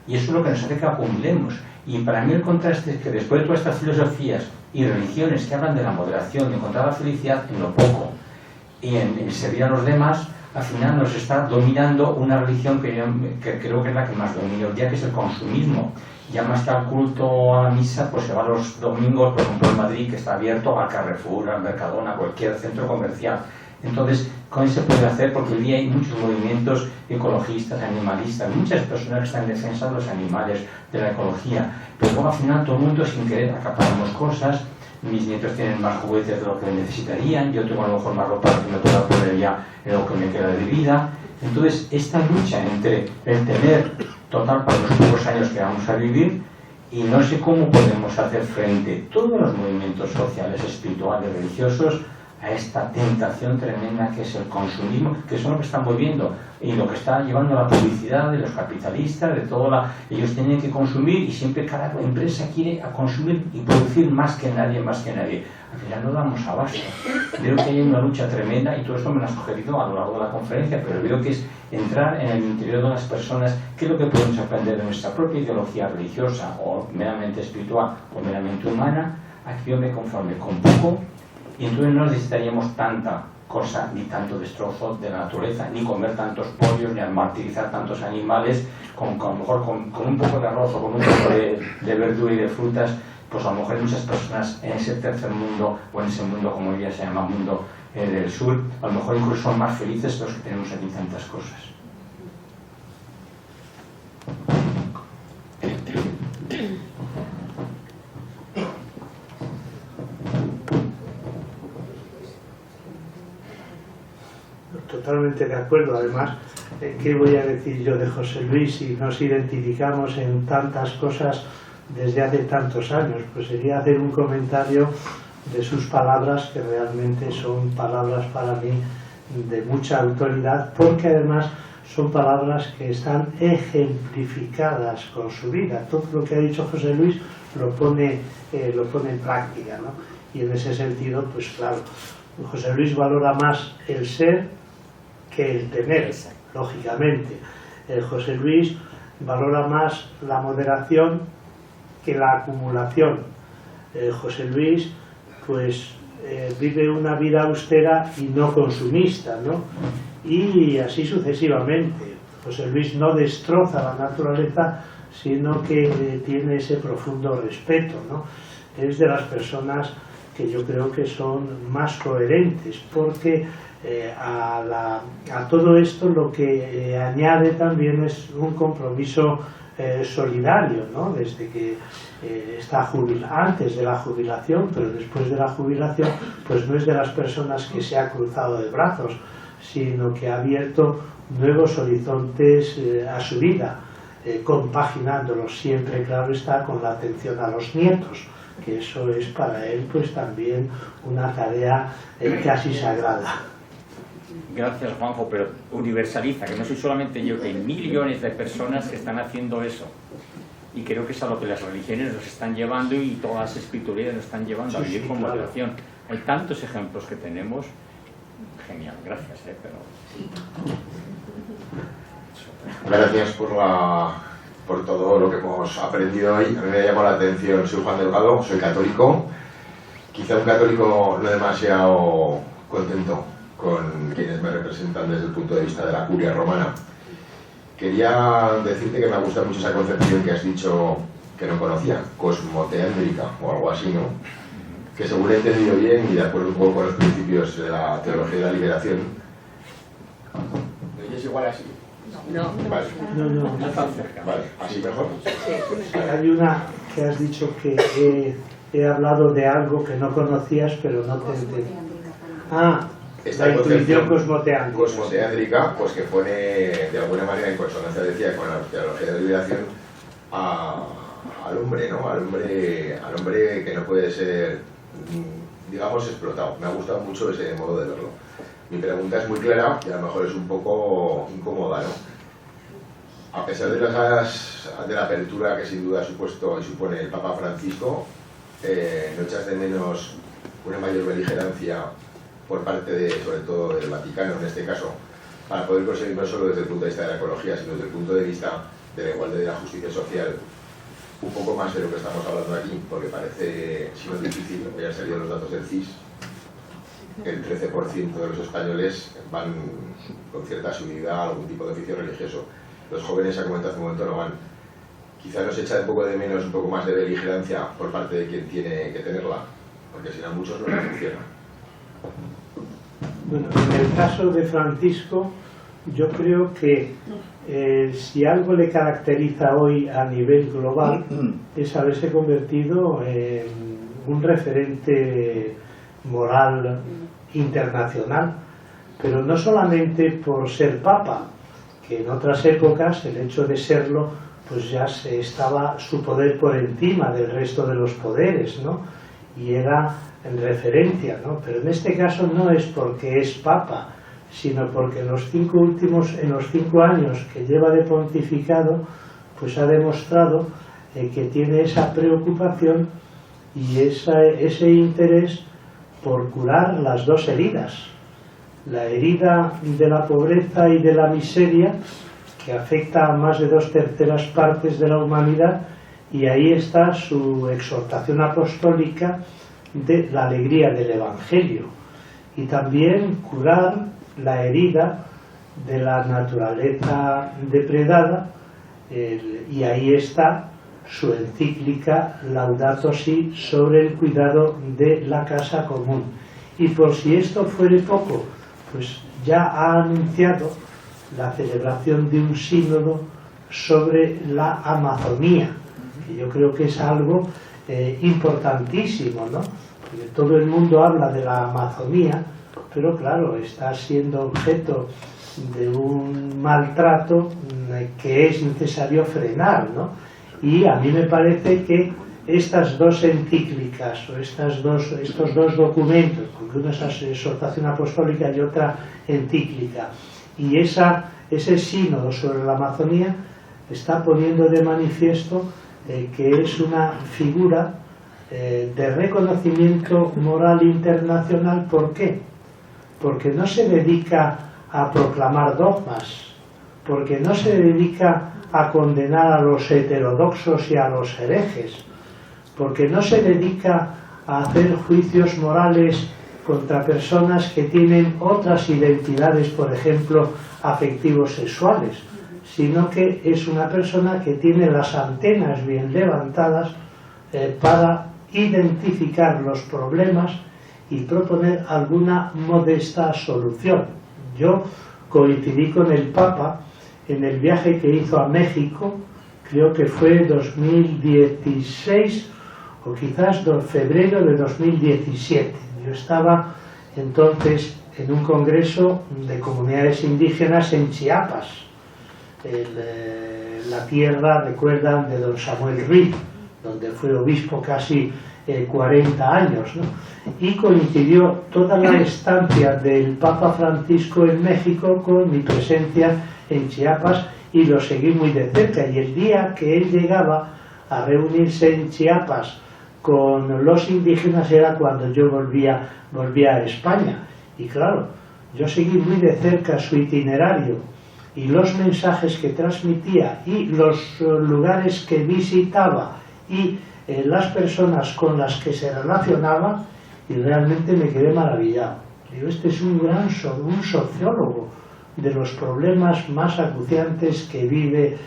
y eso es lo que nos hace que acumulemos. Y para mí el contraste es que después de todas estas filosofías y religiones que hablan de la moderación, de encontrar la felicidad en lo poco y en servir a los demás, al final nos está dominando una religión que creo que es la que más domina hoy día, que es el consumismo. Ya más que al culto a la misa, pues se va los domingos, por ejemplo en Madrid, que está abierto, al Carrefour, al Mercadona, a cualquier centro comercial. Entonces, con eso se puede hacer, porque hoy día hay muchos movimientos ecologistas, animalistas, muchas personas que están en defensa de los animales, de la ecología, pero luego al final todo el mundo sin querer acaparamos cosas. Mis nietos tienen más juguetes de lo que necesitarían, yo tengo a lo mejor más ropa que me pueda poner ya en lo que me queda de vida. Entonces, esta lucha entre el tener total para los pocos años que vamos a vivir, y no sé cómo podemos hacer frente todos los movimientos sociales, espirituales, religiosos, a esta tentación tremenda que es el consumismo, que son lo que están moviendo y lo que está llevando a la publicidad de los capitalistas, de toda ellos tienen que consumir y siempre cada empresa quiere consumir y producir más que nadie, más que nadie. Al final no damos abasto. Veo que hay una lucha tremenda y todo esto me lo has sugerido a lo largo de la conferencia, pero veo que es entrar en el interior de las personas, qué es lo que podemos aprender de nuestra propia ideología religiosa o meramente espiritual o meramente humana. Aquí yo me conforme con poco. Y entonces no necesitaríamos tanta cosa, ni tanto destrozo de la naturaleza, ni comer tantos pollos, ni martirizar tantos animales, a lo mejor con un poco de arroz o con un poco de verdura y de frutas, pues a lo mejor hay muchas personas en ese tercer mundo, o en ese mundo como hoy día se llama mundo del sur, a lo mejor incluso son más felices que los que tenemos aquí tantas cosas. Totalmente de acuerdo. Además, ¿qué voy a decir yo de José Luis si nos identificamos en tantas cosas desde hace tantos años? Pues sería hacer un comentario de sus palabras, que realmente son palabras para mí de mucha autoridad, porque además son palabras que están ejemplificadas con su vida. Todo lo que ha dicho José Luis lo pone en práctica, ¿no? Y en ese sentido, pues claro, José Luis valora más el ser que el tener, lógicamente. José Luis valora más la moderación que la acumulación. José Luis pues vive una vida austera y no consumista, ¿no? Y así sucesivamente. José Luis no destroza la naturaleza, sino que tiene ese profundo respeto, ¿no? Es de las personas que yo creo que son más coherentes, porque a todo esto lo que añade también es un compromiso solidario, ¿no? Desde que está antes de la jubilación, pero después de la jubilación, pues no es de las personas que se ha cruzado de brazos, sino que ha abierto nuevos horizontes a su vida, compaginándolos siempre, claro está, con la atención a los nietos, que eso es para él pues también una tarea casi sagrada. Gracias, Juanjo, pero universaliza, que no soy solamente yo, que hay millones de personas que están haciendo eso. Y creo que es a lo que las religiones nos están llevando y todas las espiritualidades nos están llevando a vivir con moderación. Hay tantos ejemplos que tenemos. Genial, gracias. Gracias por todo lo que hemos aprendido hoy. A mí me ha llamado la atención, soy Juan Delgado, soy católico. Quizá un católico no demasiado contento con quienes me representan desde el punto de vista de la curia romana. Quería decirte que me ha gustado mucho esa concepción que has dicho que no conocía, cosmoteéndrica o algo así, ¿no? Que según he entendido bien y de acuerdo un poco con los principios de la teología de la liberación. ¿Es igual así? No. Vale. No tan cerca. Vale, así mejor. Hay una que has dicho que he hablado de algo que no conocías, pero no te entendí. Esta la intuición cosmoteándrica. Cosmoteándrica, pues que pone de alguna manera en consonancia, decía, con la teología de la liberación al hombre, ¿no? Al hombre que no puede ser, digamos, explotado. Me ha gustado mucho ese modo de verlo. Mi pregunta es muy clara y a lo mejor es un poco incómoda, ¿no? A pesar de la apertura que sin duda ha supuesto y supone el Papa Francisco, ¿no echas de menos una mayor beligerancia por parte sobre todo del Vaticano en este caso, para poder conseguir no solo desde el punto de vista de la ecología, sino desde el punto de vista de la igualdad y de la justicia social, un poco más de lo que estamos hablando aquí, porque parece, si no difícil, ya han salido los datos del CIS, el 13% de los españoles van con cierta asiduidad a algún tipo de oficio religioso. Los jóvenes, ya comenté hace un momento, no van. Quizá nos echa un poco de menos, un poco más de vigilancia por parte de quien tiene que tenerla, porque si no muchos no la funcionan. Bueno, en el caso de Francisco, yo creo que si algo le caracteriza hoy a nivel global es haberse convertido en un referente moral internacional, pero no solamente por ser papa, que en otras épocas el hecho de serlo pues ya estaba su poder por encima del resto de los poderes, ¿no? Y era en referencia, ¿no? Pero en este caso no es porque es papa, sino porque en los 5 años que lleva de pontificado, pues ha demostrado que tiene esa preocupación y ese interés por curar las dos heridas, la herida de la pobreza y de la miseria, que afecta a más de 2/3 partes de la humanidad, y ahí está su exhortación apostólica de la alegría del Evangelio, y también curar la herida de la naturaleza depredada, y ahí está su encíclica Laudato Si sobre el cuidado de la casa común. Y por si esto fuere poco, pues ya ha anunciado la celebración de un sínodo sobre la Amazonía, que yo creo que es algo importantísimo, ¿no? Porque todo el mundo habla de la Amazonía, pero claro, está siendo objeto de un maltrato que es necesario frenar, ¿no? Y a mí me parece que estas dos encíclicas, o estos dos documentos, porque una es la exhortación apostólica y otra encíclica, y ese sínodo sobre la Amazonía está poniendo de manifiesto que es una figura de reconocimiento moral internacional. ¿Por qué? Porque no se dedica a proclamar dogmas, porque no se dedica a condenar a los heterodoxos y a los herejes, porque no se dedica a hacer juicios morales contra personas que tienen otras identidades, por ejemplo, afectivos sexuales, sino que es una persona que tiene las antenas bien levantadas para identificar los problemas y proponer alguna modesta solución. Yo coincidí con el Papa en el viaje que hizo a México, creo que fue 2016 o quizás febrero de 2017. Yo estaba entonces en un congreso de comunidades indígenas en Chiapas, la tierra, recuerdan, de don Samuel Ruiz, donde fue obispo casi 40 años, ¿no? Y coincidió toda la estancia del Papa Francisco en México con mi presencia en Chiapas, y lo seguí muy de cerca. Y el día que él llegaba a reunirse en Chiapas con los indígenas era cuando yo volvía a España. Y claro, yo seguí muy de cerca su itinerario y los mensajes que transmitía y los lugares que visitaba y las personas con las que se relacionaba, y realmente me quedé maravillado. Digo, este es un sociólogo de los problemas más acuciantes que vive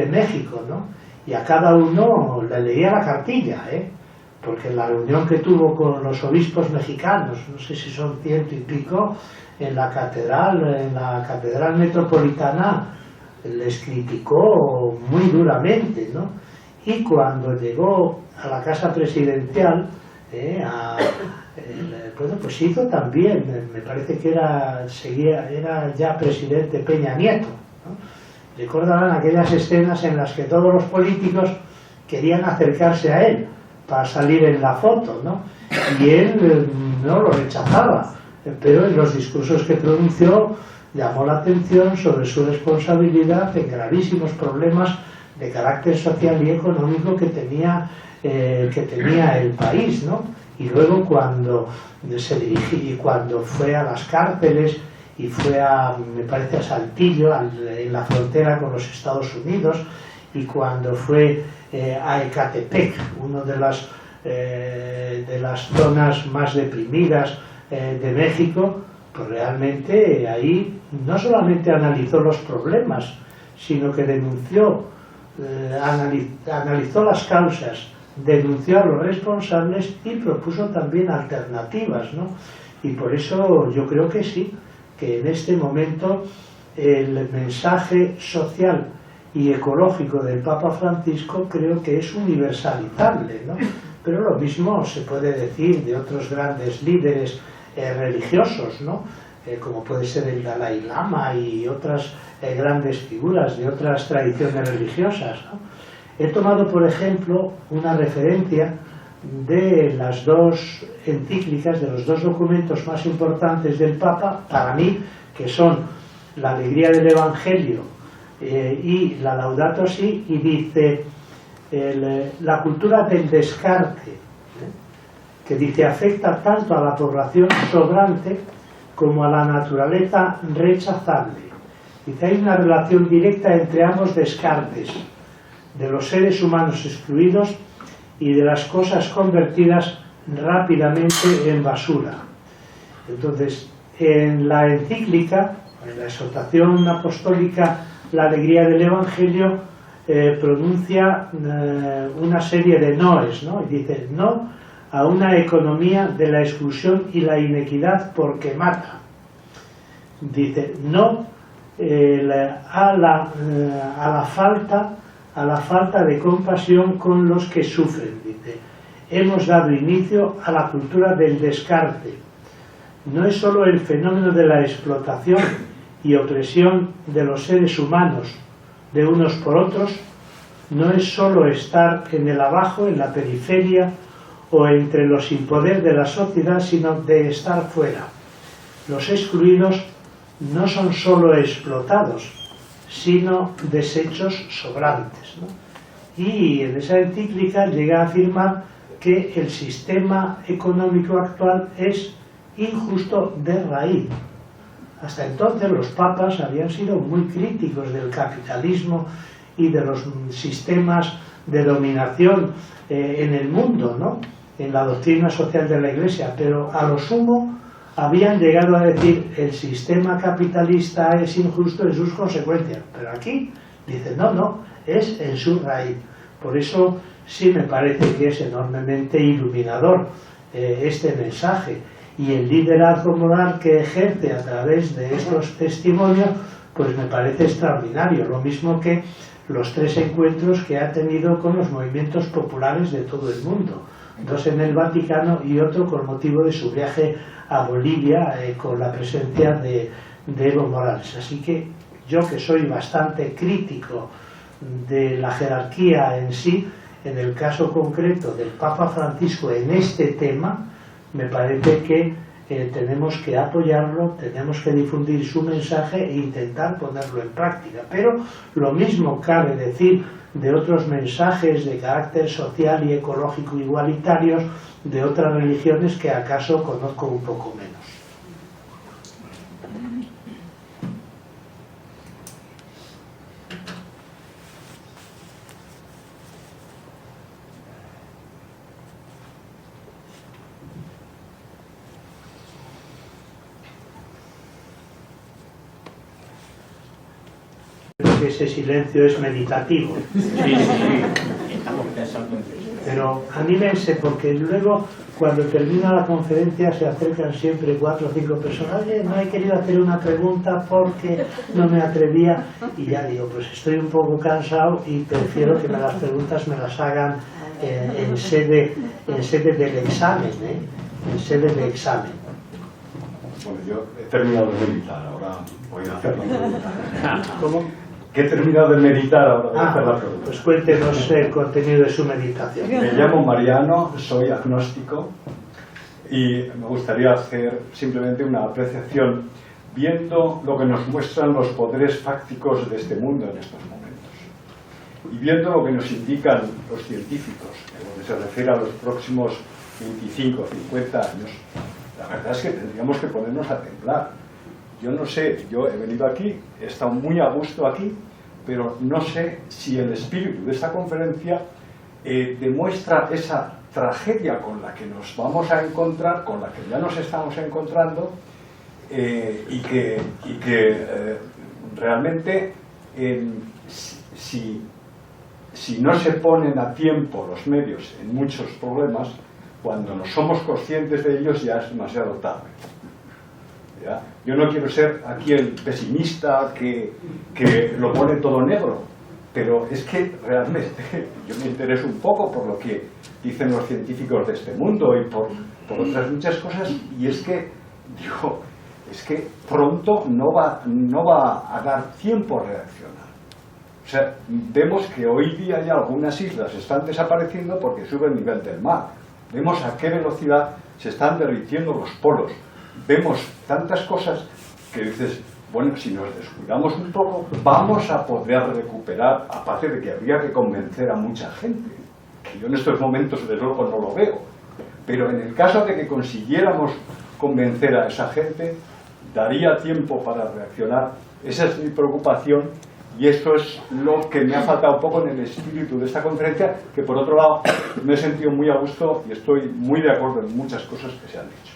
México, ¿no? Y a cada uno le leía la cartilla, porque en la reunión que tuvo con los obispos mexicanos, no sé si son 100 y pico, en la catedral metropolitana, les criticó muy duramente, ¿no? Y cuando llegó a la casa presidencial, pues hizo también, me parece que era ya presidente Peña Nieto, ¿no? Recordarán aquellas escenas en las que todos los políticos querían acercarse a él para salir en la foto, ¿no? Y él no lo rechazaba, pero en los discursos que pronunció llamó la atención sobre su responsabilidad en gravísimos problemas de carácter social y económico que tenía el país, ¿no? Y luego cuando cuando fue a las cárceles y fue me parece a Saltillo, en la frontera con los Estados Unidos, y cuando fue a Ecatepec, una de las zonas más deprimidas de México, pues realmente ahí no solamente analizó los problemas, sino que denunció, analizó las causas, denunció a los responsables y propuso también alternativas, ¿no? Y por eso yo creo que sí, que en este momento el mensaje social y ecológico del Papa Francisco creo que es universalizable, ¿no? Pero lo mismo se puede decir de otros grandes líderes religiosos, ¿no? Como puede ser el Dalai Lama y otras grandes figuras de otras tradiciones religiosas, ¿no? He tomado, por ejemplo, una referencia de las dos encíclicas, de los dos documentos más importantes del Papa, para mí, que son La alegría del Evangelio y la Laudato Si, y dice la cultura del descarte, que dice afecta tanto a la población sobrante como a la naturaleza rechazable. Dice hay una relación directa entre ambos descartes, de los seres humanos excluidos y de las cosas convertidas rápidamente en basura. Entonces, en la encíclica, en la exhortación apostólica La alegría del Evangelio, pronuncia una serie de noes, ¿no? Y dice no a una economía de la exclusión y la inequidad porque mata. Dice no a la falta de compasión con los que sufren. Dice hemos dado inicio a la cultura del descarte. No es solo el fenómeno de la explotación y opresión de los seres humanos de unos por otros, no es solo estar en el abajo, en la periferia o entre los sin poder de la sociedad, sino de estar fuera. Los excluidos no son solo explotados, sino desechos sobrantes, ¿no? Y en esa encíclica llega a afirmar que el sistema económico actual es injusto de raíz. Hasta entonces los papas habían sido muy críticos del capitalismo y de los sistemas de dominación en el mundo, ¿no? En la doctrina social de la Iglesia, pero a lo sumo habían llegado a decir el sistema capitalista es injusto en sus consecuencias, pero aquí dicen no, es en su raíz. Por eso sí me parece que es enormemente iluminador este mensaje, y el liderazgo moral que ejerce a través de estos testimonios pues me parece extraordinario, lo mismo que los 3 encuentros que ha tenido con los movimientos populares de todo el mundo, 2 en el Vaticano y otro con motivo de su viaje a Bolivia con la presencia de Evo Morales. Así que yo, que soy bastante crítico de la jerarquía en sí, en el caso concreto del Papa Francisco en este tema, me parece que tenemos que apoyarlo, tenemos que difundir su mensaje e intentar ponerlo en práctica. Pero lo mismo cabe decir de otros mensajes de carácter social y ecológico igualitarios de otras religiones que acaso conozco un poco menos. Que ese silencio es meditativo. Sí, estamos pensando en eso. Pero anímense, porque luego cuando termina la conferencia se acercan siempre 4 o 5 personas. Oye, no he querido hacer una pregunta porque no me atrevía, y ya digo, pues estoy un poco cansado y prefiero que las preguntas me las hagan en sede del examen, en sede de examen. Bueno, yo he terminado de meditar, ahora voy a hacer la pregunta. ¿Cómo? Que he terminado de meditar, ahora voy a hacer la pregunta. Pues cuéntenos el contenido de su meditación. Me llamo Mariano, soy agnóstico y me gustaría hacer simplemente una apreciación viendo lo que nos muestran los poderes fácticos de este mundo en estos momentos y viendo lo que nos indican los científicos en lo que se refiere a los próximos 25 o 50 años. La verdad es que tendríamos que ponernos a temblar. Yo no sé, yo he venido aquí, he estado muy a gusto aquí, pero no sé si el espíritu de esta conferencia demuestra esa tragedia con la que nos vamos a encontrar, con la que ya nos estamos encontrando, y que realmente si no se ponen a tiempo los medios en muchos problemas, cuando no somos conscientes de ellos ya es demasiado tarde. ¿Ya? Yo no quiero ser aquí el pesimista que lo pone todo negro, pero es que realmente yo me intereso un poco por lo que dicen los científicos de este mundo y por otras muchas cosas, y es que digo, es que pronto no va a dar tiempo a reaccionar. O sea, vemos que hoy día ya algunas islas están desapareciendo porque sube el nivel del mar. Vemos a qué velocidad se están derritiendo los polos. Vemos tantas cosas que dices, bueno, si nos descuidamos un poco, vamos a poder recuperar, aparte de que habría que convencer a mucha gente, que yo en estos momentos desde luego no lo veo, pero en el caso de que consiguiéramos convencer a esa gente, daría tiempo para reaccionar. Esa es mi preocupación y eso es lo que me ha faltado un poco en el espíritu de esta conferencia, que por otro lado me he sentido muy a gusto y estoy muy de acuerdo en muchas cosas que se han dicho.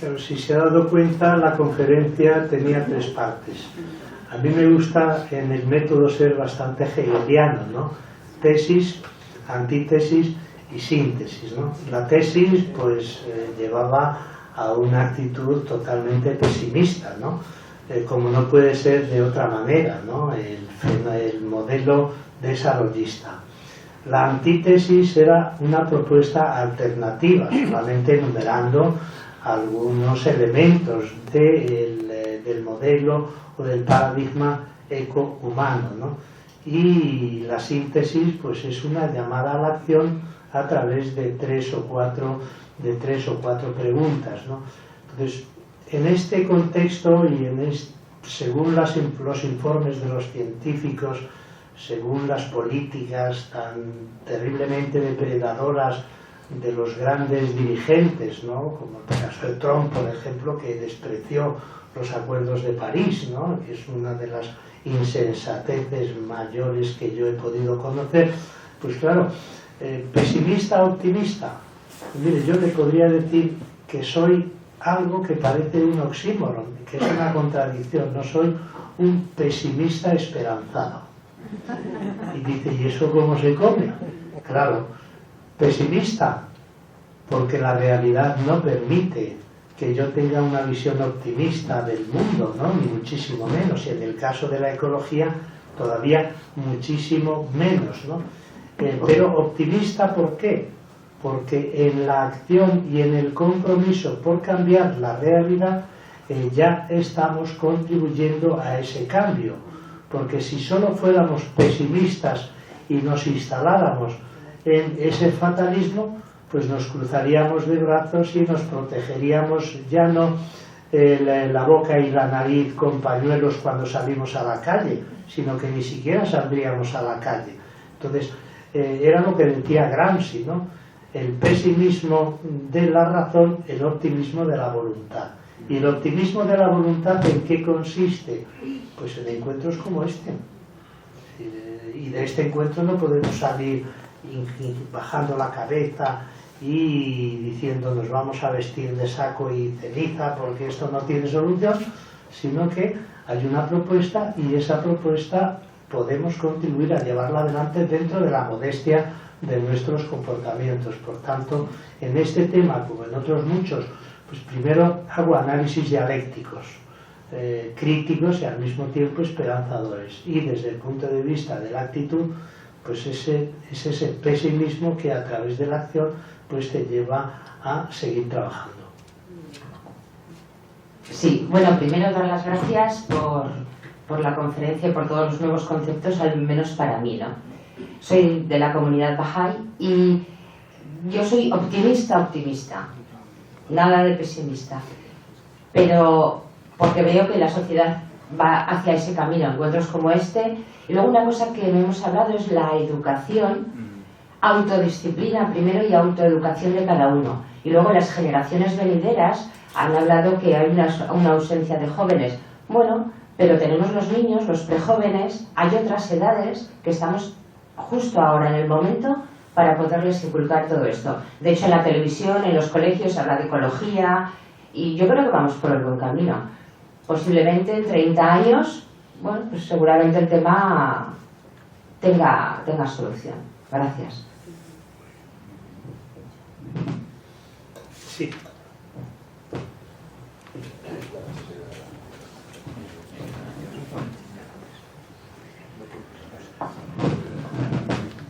Pero si se ha dado cuenta, la conferencia tenía 3 partes. A mí me gusta en el método ser bastante hegeliano, ¿no? Tesis, antítesis y síntesis, ¿no? La tesis pues llevaba a una actitud totalmente pesimista, ¿no? Como no puede ser de otra manera, ¿no? El modelo desarrollista. La antítesis era una propuesta alternativa, solamente enumerando algunos elementos del modelo o del paradigma eco-humano, ¿no? Y la síntesis pues es una llamada a la acción a través de tres o cuatro preguntas, ¿no? Entonces, en este contexto y según los informes de los científicos, según las políticas tan terriblemente depredadoras de los grandes dirigentes, ¿no? Como el caso de Trump, por ejemplo, que despreció los acuerdos de París, ¿no? Que es una de las insensateces mayores que yo he podido conocer. Pues claro, pesimista, optimista. Mire, yo le podría decir que soy algo que parece un oxímoron, que es una contradicción. No soy un pesimista esperanzado. Y dice, ¿y eso cómo se come? Claro, pesimista, porque la realidad no permite que yo tenga una visión optimista del mundo, ¿no? Ni muchísimo menos, y en el caso de la ecología todavía muchísimo menos, ¿no? Pero optimista, ¿por qué? Porque en la acción y en el compromiso por cambiar la realidad ya estamos contribuyendo a ese cambio, porque si solo fuéramos pesimistas y nos instaláramos en ese fatalismo, pues nos cruzaríamos de brazos y nos protegeríamos ya no la boca y la nariz con pañuelos cuando salimos a la calle, sino que ni siquiera saldríamos a la calle. Entonces, era lo que decía Gramsci, ¿no? El pesimismo de la razón, el optimismo de la voluntad. ¿Y el optimismo de la voluntad en qué consiste? Pues en encuentros como este. Y de este encuentro no podemos salir bajando la cabeza y diciendo nos vamos a vestir de saco y ceniza porque esto no tiene solución, sino que hay una propuesta y esa propuesta podemos contribuir a llevarla adelante dentro de la modestia de nuestros comportamientos. Por tanto, en este tema, como en otros muchos, pues primero hago análisis dialécticos, críticos y al mismo tiempo esperanzadores. Y desde el punto de vista de la actitud, pues es ese pesimismo que a través de la acción pues te lleva a seguir trabajando. Sí, bueno, primero dar las gracias por la conferencia y por todos los nuevos conceptos, al menos para mí, ¿no? Soy de la comunidad Bahá'í y yo soy optimista, nada de pesimista, pero porque veo que la sociedad va hacia ese camino, encuentros como este. Y luego una cosa que no hemos hablado es la educación, autodisciplina primero y autoeducación de cada uno. Y luego las generaciones venideras han hablado que hay una ausencia de jóvenes. Bueno, pero tenemos los niños, los prejóvenes, hay otras edades que estamos justo ahora en el momento para poderles inculcar todo esto. De hecho, en la televisión, en los colegios se habla de ecología y yo creo que vamos por el buen camino. Posiblemente en 30 años, bueno, pues seguramente el tema tenga solución. Gracias. Sí.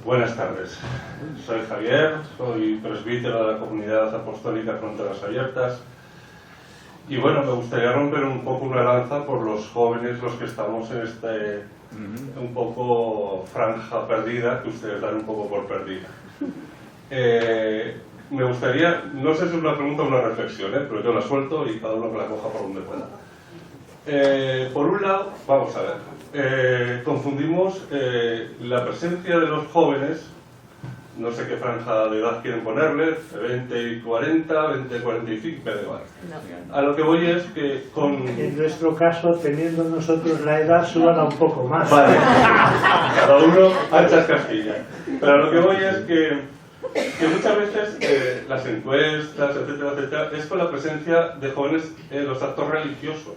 Buenas tardes, soy Javier, soy presbítero de la Comunidad Apostólica Fronteras Abiertas y bueno, me gustaría romper un poco una lanza por los jóvenes, los que estamos en este un poco franja perdida, que ustedes dan un poco por perdida. Me gustaría, no sé si es una pregunta o una reflexión, pero yo la suelto y cada uno que la coja por donde pueda. Por un lado, vamos a ver, confundimos la presencia de los jóvenes, no sé qué franja de edad quieren ponerle, 20 y 40, 20 y 45, me da igual. A lo que voy es que con... En nuestro caso, teniendo nosotros la edad, suban un poco más. Vale, cada uno anchas castillas. Pero a lo que voy es que muchas veces las encuestas, etcétera, etcétera, es con la presencia de jóvenes en los actos religiosos.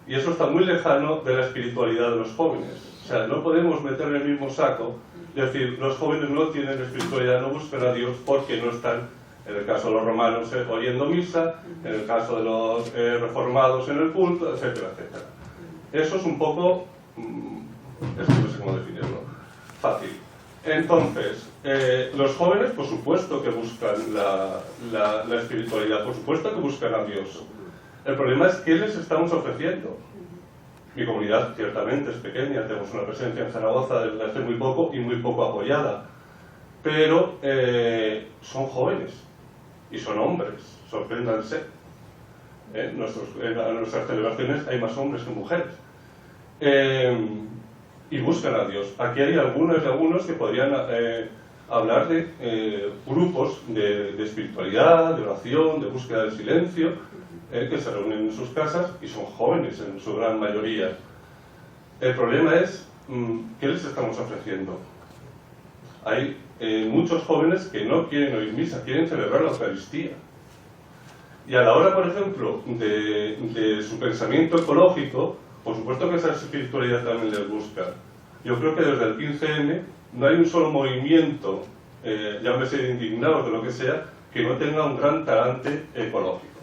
Y eso está muy lejano de la espiritualidad de los jóvenes. O sea, no podemos meter en el mismo saco, es decir, los jóvenes no tienen espiritualidad, no buscan a Dios porque no están, en el caso de los romanos, oyendo misa, en el caso de los reformados en el culto, etcétera, etcétera. Eso es un poco, es que no sé cómo definirlo, fácil. Entonces, los jóvenes, por supuesto que buscan la espiritualidad, por supuesto que buscan a Dios. El problema es qué les estamos ofreciendo. Mi comunidad ciertamente es pequeña, tenemos una presencia en Zaragoza desde hace muy poco y muy poco apoyada, pero son jóvenes y son hombres, sorpréndanse. En nuestras celebraciones hay más hombres que mujeres. Y buscan a Dios. Aquí hay algunos que podrían hablar de grupos de espiritualidad, de oración, de búsqueda del silencio, que se reúnen en sus casas y son jóvenes en su gran mayoría. El problema es ¿qué les estamos ofreciendo? Hay muchos jóvenes que no quieren oír misa, quieren celebrar la Eucaristía. Y a la hora, por ejemplo, de su pensamiento ecológico, por supuesto que esa espiritualidad también les busca. Yo creo que desde el 15M no hay un solo movimiento, llámese de indignados, de lo que sea, que no tenga un gran talante ecológico.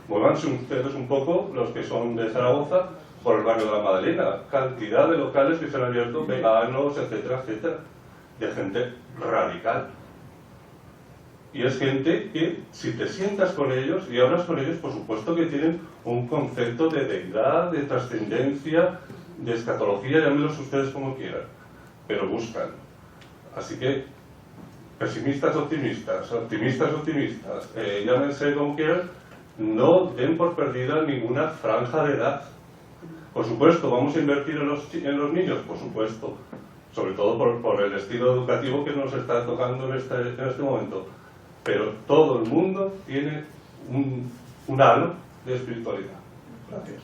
Muévanse ustedes un poco, los que son de Zaragoza, por el barrio de la Madalena. Cantidad de locales que se han abierto, veganos, etcétera, etcétera. De gente radical. Y es gente que, si te sientas con ellos y hablas con ellos, por supuesto que tienen un concepto de deidad, de trascendencia, de escatología, llámenlos ustedes como quieran. Pero buscan. Así que, pesimistas, optimistas, llámense como quieran, no den por perdida ninguna franja de edad. Por supuesto, ¿vamos a invertir en los niños? Por supuesto. Sobre todo por el estilo educativo que nos está tocando en este momento. Pero todo el mundo tiene un halo de espiritualidad. Gracias.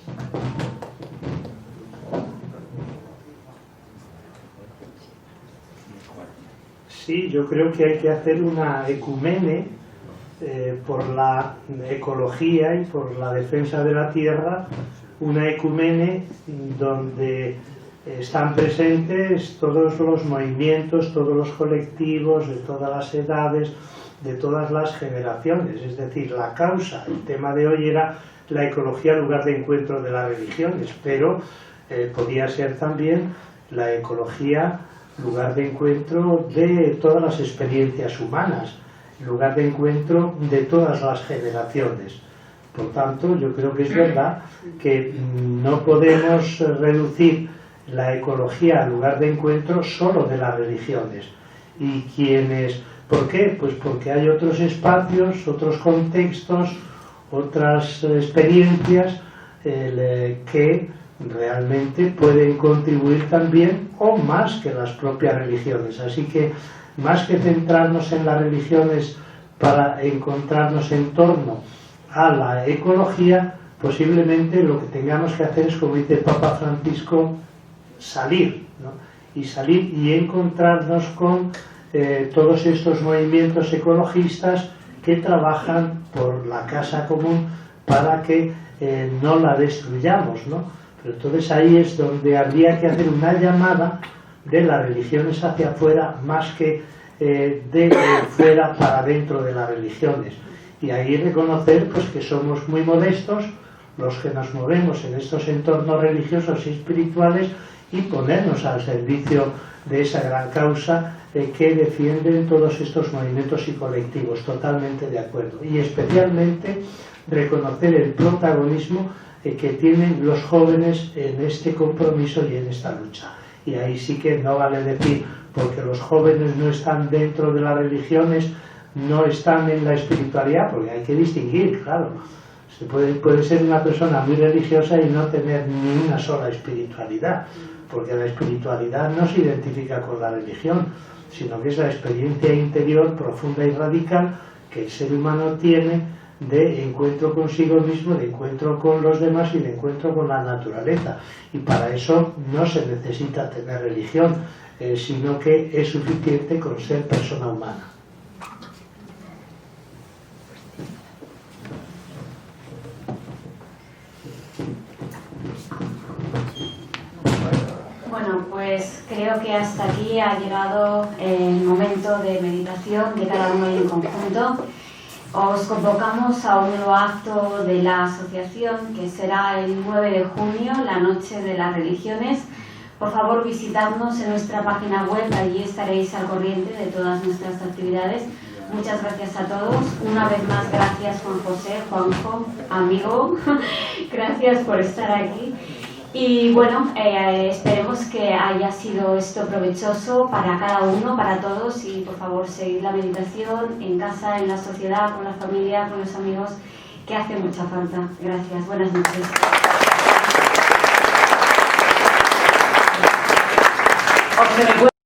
Sí, yo creo que hay que hacer una ecumene por la ecología y por la defensa de la tierra, una ecumene donde están presentes todos los movimientos, todos los colectivos, de todas las edades, de todas las generaciones. Es decir, la causa, el tema de hoy era la ecología, lugar de encuentro de las religiones, pero podía ser también la ecología, lugar de encuentro de todas las experiencias humanas, lugar de encuentro de todas las generaciones. Por tanto, yo creo que es verdad que no podemos reducir la ecología al lugar de encuentro solo de las religiones. Y quienes, ¿por qué? Pues porque hay otros espacios, otros contextos, otras experiencias que realmente pueden contribuir también o más que las propias religiones. Así que más que centrarnos en las religiones para encontrarnos en torno a la ecología, posiblemente lo que tengamos que hacer es, como dice el Papa Francisco, salir, ¿no? Y salir y encontrarnos con todos estos movimientos ecologistas que trabajan por la casa común para que no la destruyamos, ¿no? Pero entonces ahí es donde habría que hacer una llamada de las religiones hacia afuera más que de fuera para dentro de las religiones. Y ahí reconocer pues que somos muy modestos los que nos movemos en estos entornos religiosos y espirituales y ponernos al servicio de esa gran causa que defienden todos estos movimientos y colectivos. Totalmente de acuerdo. Y especialmente reconocer el protagonismo que tienen los jóvenes en este compromiso y en esta lucha. Y ahí sí que no vale decir, porque los jóvenes no están dentro de las religiones, no están en la espiritualidad, porque hay que distinguir, claro. Se puede ser una persona muy religiosa y no tener ni una sola espiritualidad, porque la espiritualidad no se identifica con la religión, sino que es la experiencia interior profunda y radical que el ser humano tiene de encuentro consigo mismo, de encuentro con los demás y de encuentro con la naturaleza. Y para eso no se necesita tener religión, sino que es suficiente con ser persona humana. Bueno, pues creo que hasta aquí ha llegado el momento de meditación de cada uno en conjunto. Os convocamos a un nuevo acto de la asociación que será el 9 de junio, la Noche de las Religiones. Por favor, visitadnos en nuestra página web, allí estaréis al corriente de todas nuestras actividades. Muchas gracias a todos. Una vez más, gracias Juan José, Juanjo, amigo. Gracias por estar aquí. Y bueno, esperemos que haya sido esto provechoso para cada uno, para todos, y por favor seguid la meditación en casa, en la sociedad, con la familia, con los amigos, que hace mucha falta. Gracias, buenas noches. Os recuerdo